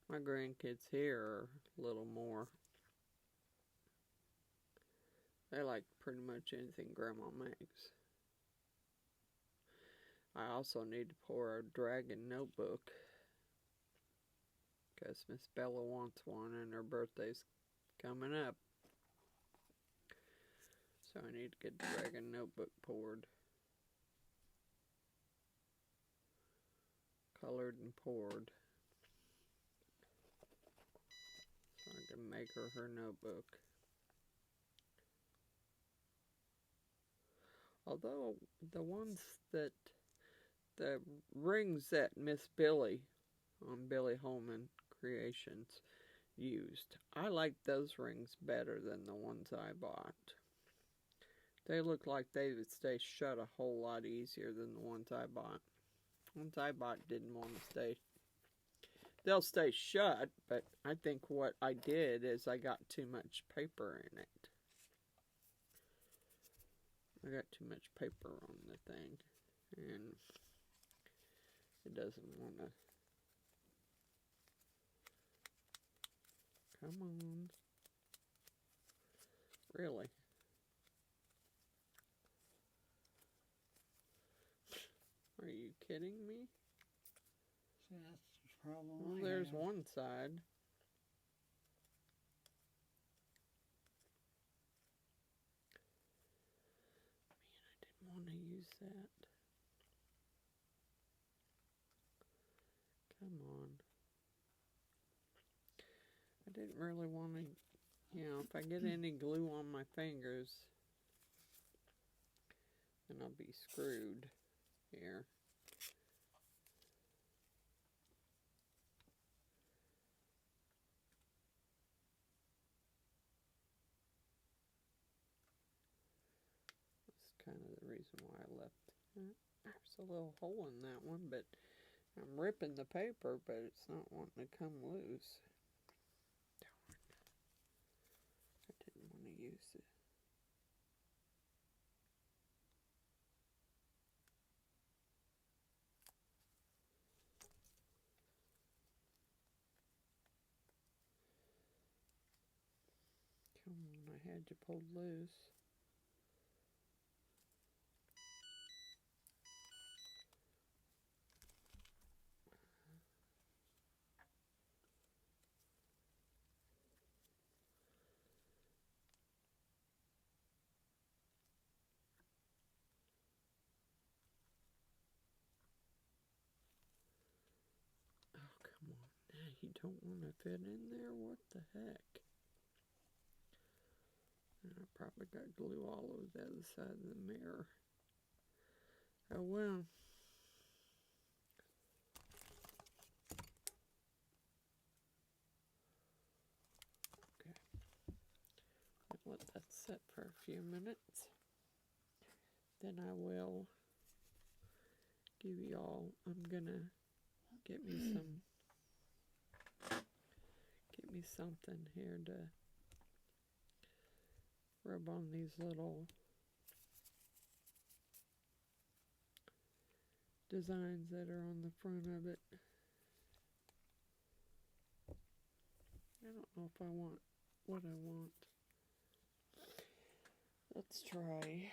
my grandkids here are a little more. They like pretty much anything Grandma makes. I also need to pour a dragon notebook because Miss Bella wants one and her birthday's coming up. So I need to get the dragon notebook poured. Colored and poured. So I can make her notebook. Although the rings that Miss Billy on Billy Holman Creations used, I like those rings better than the ones I bought. They look like they would stay shut a whole lot easier than the ones I bought. The ones I bought didn't want to stay. They'll stay shut, but I think what I did is I got too much paper in it. I got too much paper on the thing, and it doesn't want to. Come on. Really? Are you kidding me? See, that's the problem. Well, there's one side. want to use that. Come on. I didn't really want to, if I get any glue on my fingers, then I'll be screwed here. That's kind of the reason why I left. There's a little hole in that one, but I'm ripping the paper, but it's not wanting to come loose. Darn. I didn't want to use it. Come on, I had you pulled loose. Come on, now you don't want to fit in there? What the heck? I probably got glue all over the other side of the mirror. Oh well. Okay. I'll let that set for a few minutes. Then I will give y'all, I'm gonna get me something here to rub on these little designs that are on the front of it. I don't know if I want what I want. Let's try.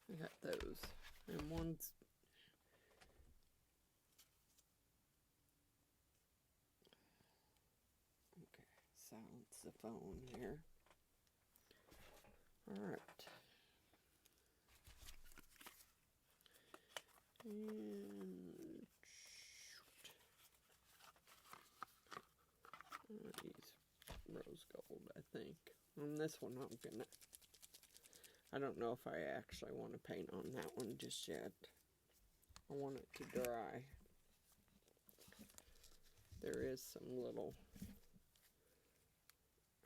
I got those, and one's okay. Silence the phone here. All right, and use rose gold, I think. On this one, I don't know if I actually want to paint on that one just yet. I want it to dry. There is some little,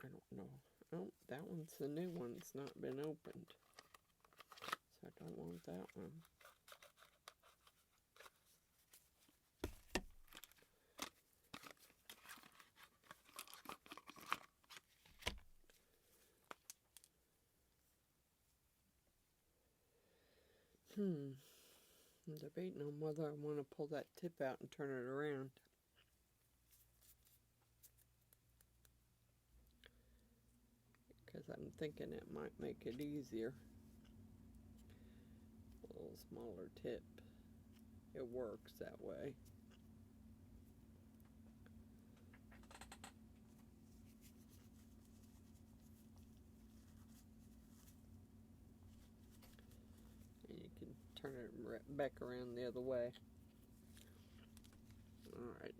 I don't know. Oh, that one's the new one. It's not been opened. So I don't want that one. I'm debating on whether I want to pull that tip out and turn it around. Because I'm thinking it might make it easier. A little smaller tip. It works that way. And you can turn it back around the other way. Alright.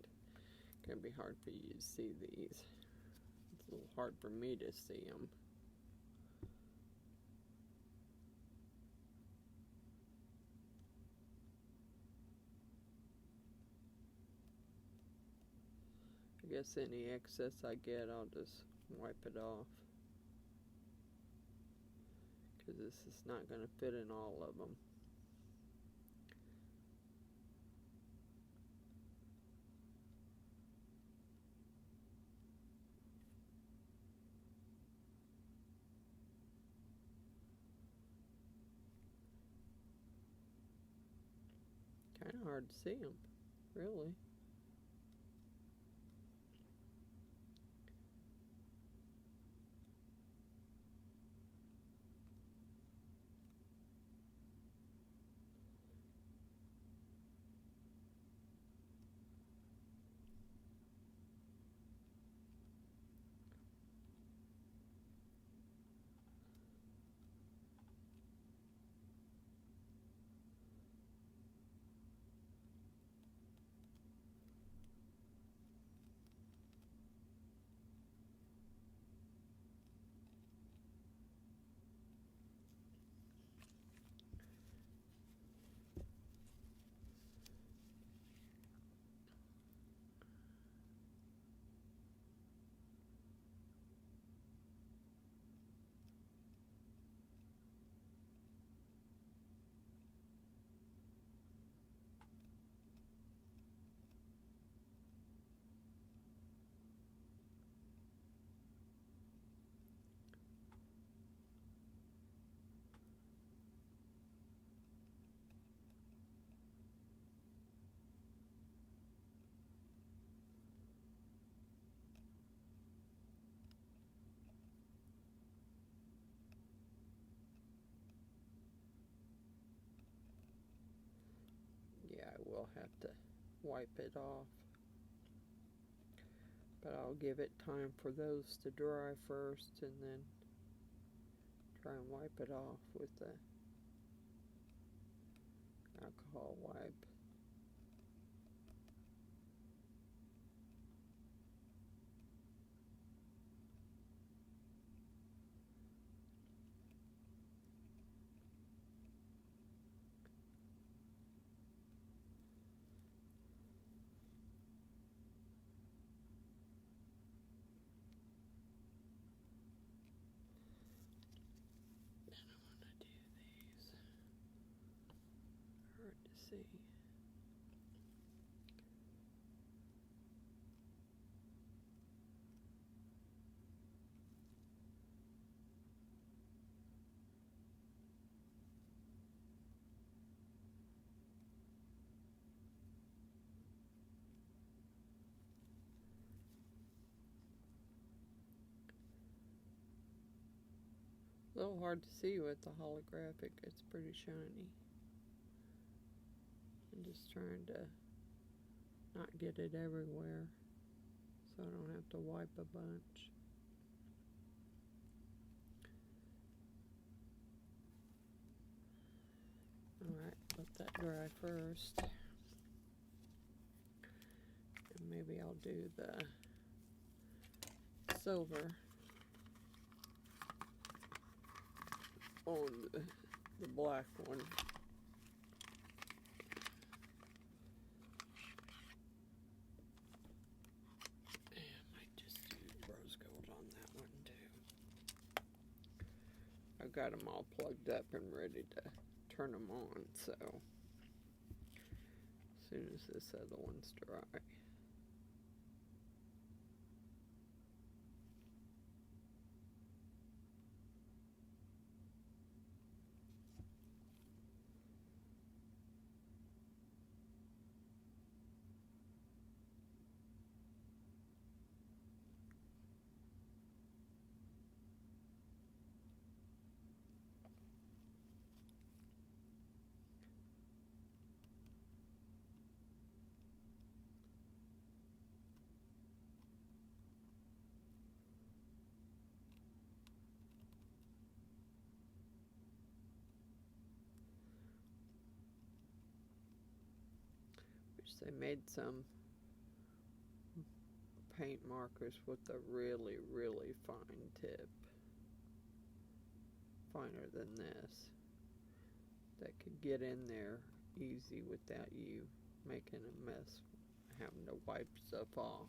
Gonna be hard for you to see these. It's a little hard for me to see them. I guess any excess I get, I'll just wipe it off. Because this is not going to fit in all of them. Kind of hard to see them, really. still have to wipe it off. But I'll give it time for those to dry first and then try and wipe it off with the alcohol wipe. Hard to see. A little hard to see with the holographic. It's pretty shiny. I'm just trying to not get it everywhere so I don't have to wipe a bunch. Alright, let that dry first. And maybe I'll do the silver on the black one. And I might just do rose gold on that one too. I've got them all plugged up and ready to turn them on, so as soon as this other one's dry. They made some paint markers with a really, really fine tip. Finer than this. That could get in there easy without you making a mess, having to wipe stuff off.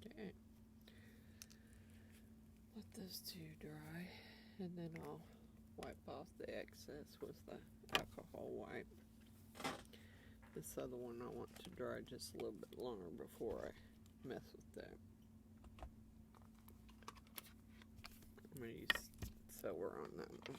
Okay. Let those two dry, and then I'll wipe off the excess with the alcohol wipe. This other one I want to dry just a little bit longer before I mess with that. I'm going to use silver on that one.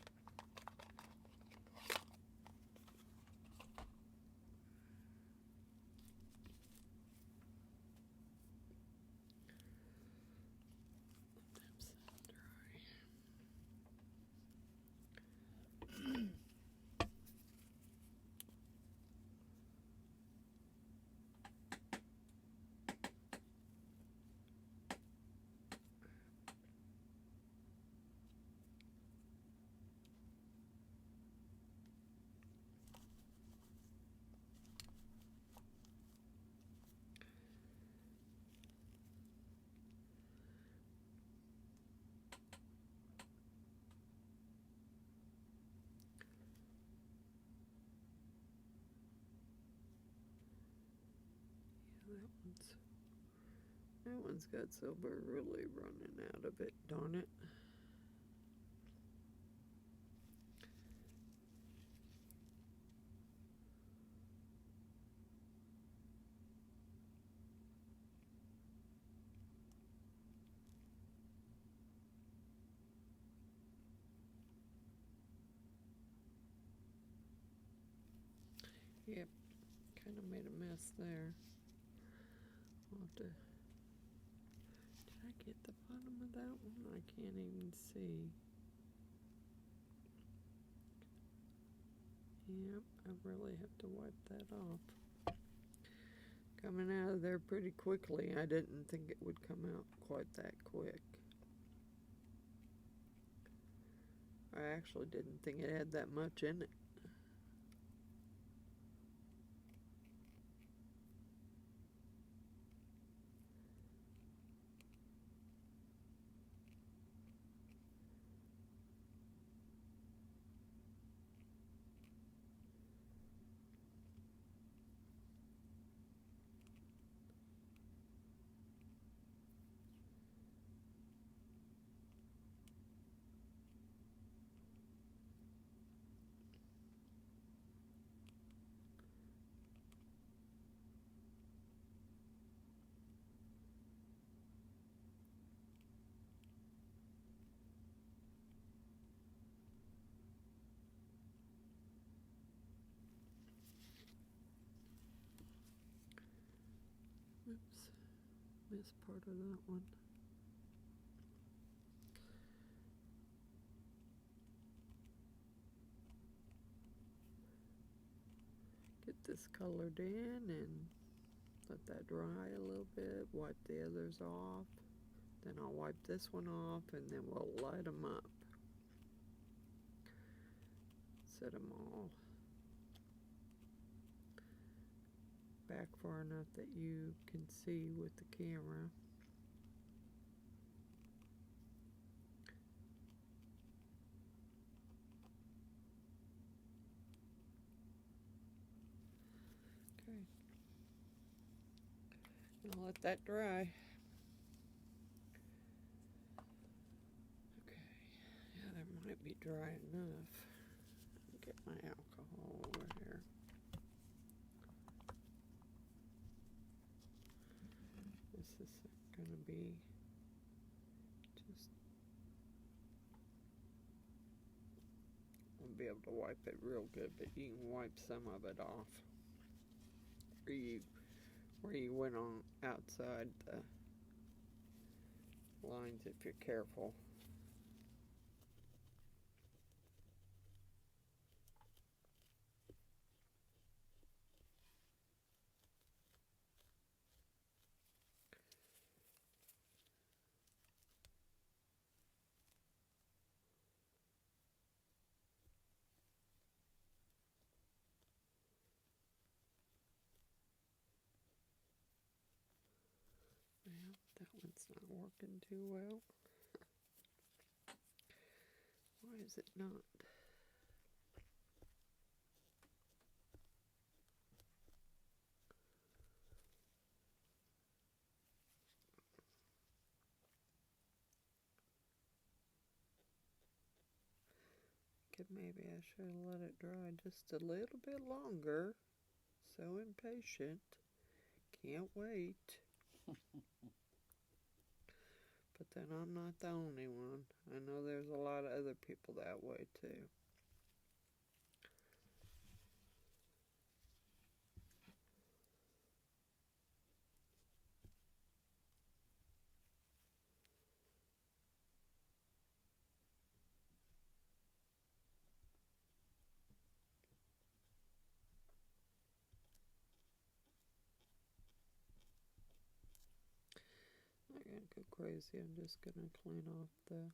That one's got silver really running out of it, darn it. Yep, kind of made a mess there. I'll have to, did I get the bottom of that one? I can't even see. Yep, I really have to wipe that off. Coming out of there pretty quickly. I didn't think it would come out quite that quick. I actually didn't think it had that much in it. Oops, missed part of that one. Get this colored in and let that dry a little bit. Wipe the others off. Then I'll wipe this one off and then we'll light them up. Set them all back far enough that you can see with the camera. Okay. I'll let that dry. Okay. Yeah, that might be dry enough. Get my alcohol over here. This is going to be just, I'll be able to wipe it real good, but you can wipe some of it off where you went on outside the lines if you're careful. Well, that one's not working too well. Why is it not? Maybe I should have let it dry just a little bit longer. So impatient. Can't wait. But then I'm not the only one. I know there's a lot of other people that way too. Not gonna go crazy. I'm just gonna clean off the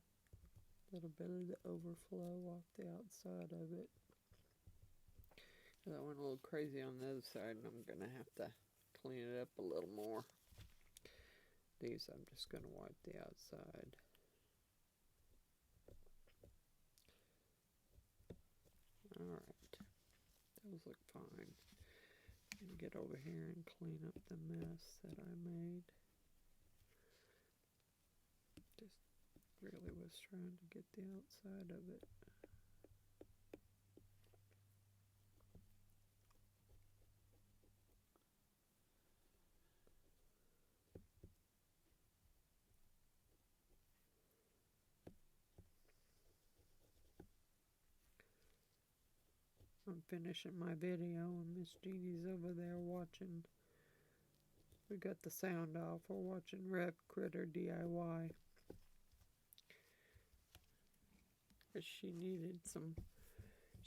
little bit of the overflow off the outside of it. I went a little crazy on the other side, and I'm gonna have to clean it up a little more. These I'm just gonna wipe the outside. Alright, those look fine. And get over here and clean up the mess that I made. Just really was trying to get the outside of it. I'm finishing my video and Miss Jeannie's over there watching. We got the sound off. We're watching Red Critter DIY. She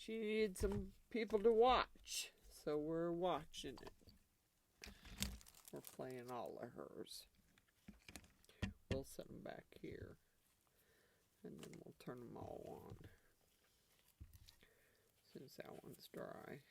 needed some people to watch. So we're watching it. We're playing all of hers. We'll set them back here. And then we'll turn them all on. As soon as that one's dry.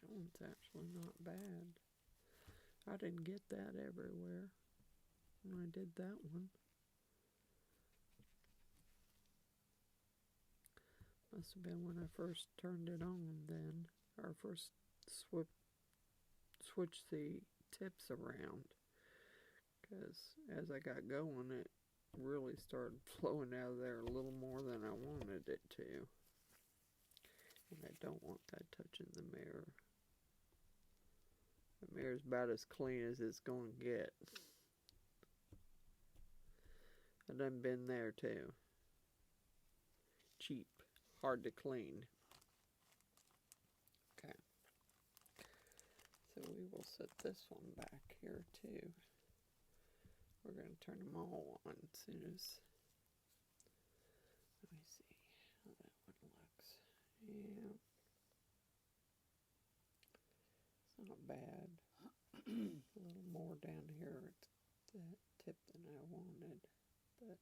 That one's actually not bad. I didn't get that everywhere when I did that one. Must have been when I first turned it on then, or first switched the tips around. Because as I got going, it really started flowing out of there a little more than I wanted it to. And I don't want that touching the mirror. The mirror's about as clean as it's going to get. I done been there too. Cheap. Hard to clean. Okay. So we will set this one back here too. We're going to turn them all on as soon as. Let me see how that one looks. Yeah. It's not bad. A little more down here at that tip than I wanted. But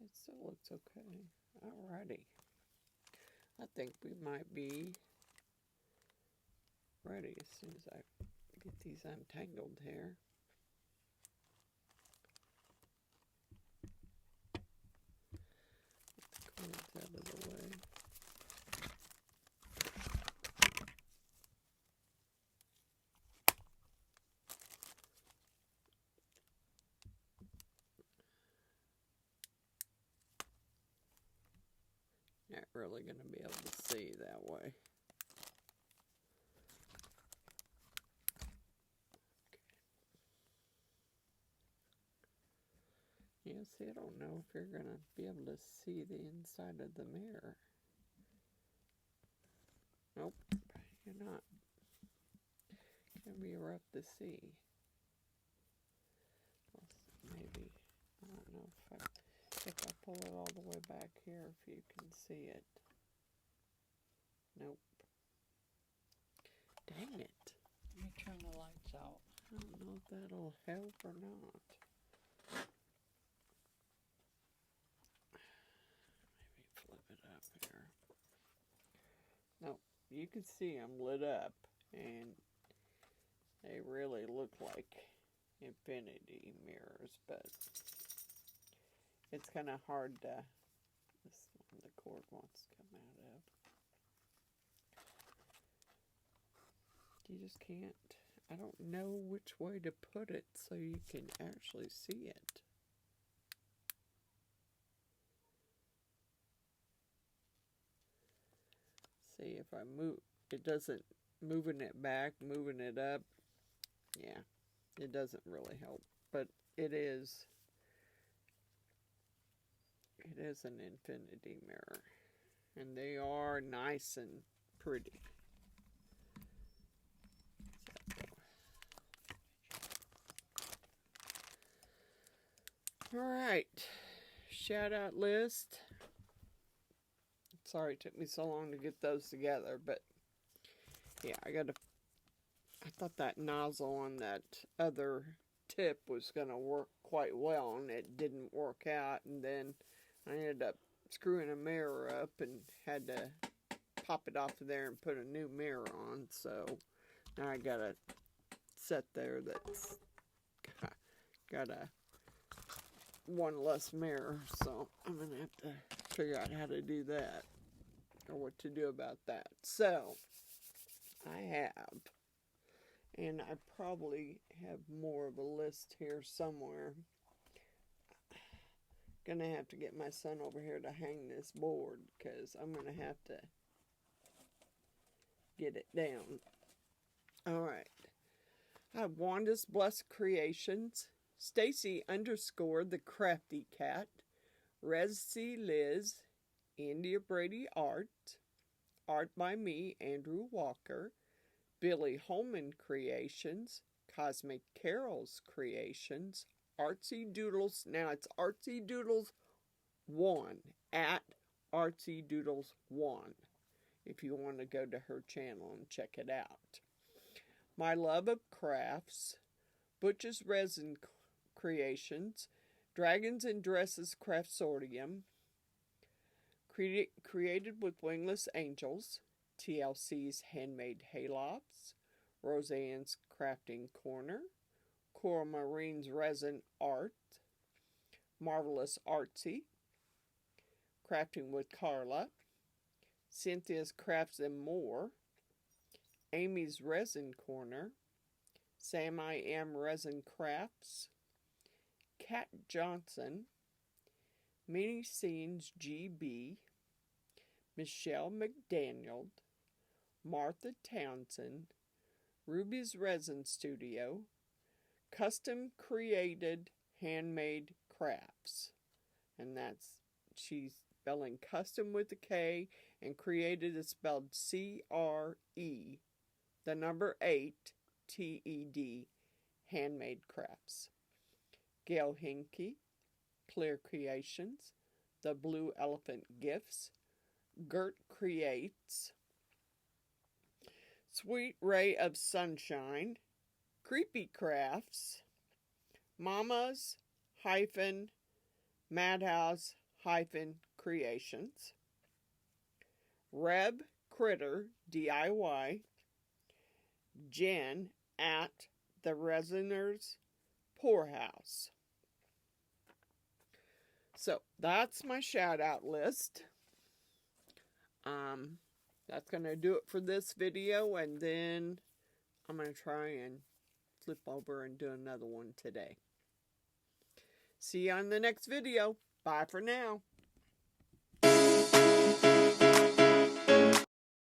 it still looks okay. Alrighty. I think we might be ready as soon as I get these untangled here. Get the cords out of the way. Not really going to be able to see that way. Okay. Yeah, see, I don't know if you're going to be able to see the inside of the mirror. Nope, you're not. It's going to be rough to see. Maybe, I don't know if I pull it all the way back here, if you can see it. Nope. Dang it. Let me turn the lights out. I don't know if that'll help or not. Maybe flip it up here. Nope. You can see them lit up, and they really look like infinity mirrors, but it's kind of hard to, this one the cord wants to come out of. You just can't, I don't know which way to put it so you can actually see it. See, if I move, it doesn't, moving it back, moving it up, yeah, it doesn't really help, but it is an infinity mirror, and they are nice and pretty. Alright, shout out list. Sorry it took me so long to get those together, but yeah, I thought that nozzle on that other tip was going to work quite well, and it didn't work out. And then I ended up screwing a mirror up and had to pop it off of there and put a new mirror on. So now I got a set there that's got a one less mirror. So I'm going to have to figure out how to do that, or what to do about that. So I have, and I probably have more of a list here somewhere. Gonna have to get my son over here to hang this board, because I'm gonna have to get it down. Alright. I have Wanda's Blessed Creations, Stacy _ the Crafty Cat, Resin Liz, India Brady Art, Art by me, Andrew Walker, Billy Holman Creations, Cosmic Carols Creations, Artsy Doodles. Now it's Artsy Doodles 1 at Artsy Doodles 1 if you want to go to her channel and check it out. My Love of Crafts, Butch's Resin Creations, Dragons and Dresses Craftsorium, Created with Wingless Angels, TLC's Handmade Haylofts, Roseanne's Crafting Corner, Cora Marine's Resin Art, Marvelous Artsy, Crafting with Carla, Cynthia's Crafts and More, Amy's Resin Corner, Sam I Am Resin Crafts, Kat Johnson, Mini Scenes GB, Michelle McDaniel, Martha Townsend, Ruby's Resin Studio, Custom Created Handmade Crafts. And that's, she's spelling custom with a K, and created is spelled C-R-E, the number 8, T-E-D, Handmade Crafts. Gail Hinke, Clear Creations, The Blue Elephant Gifts, Gert Creates, Sweet Ray of Sunshine, Creepy Crafts, Mamas - Madhouse - Creations, Reb Critter DIY, Jen at the Resiners Poorhouse. So that's my shout out list. That's going to do it for this video, and then I'm going to try and flip over and do another one today. See you on the next video. Bye for now.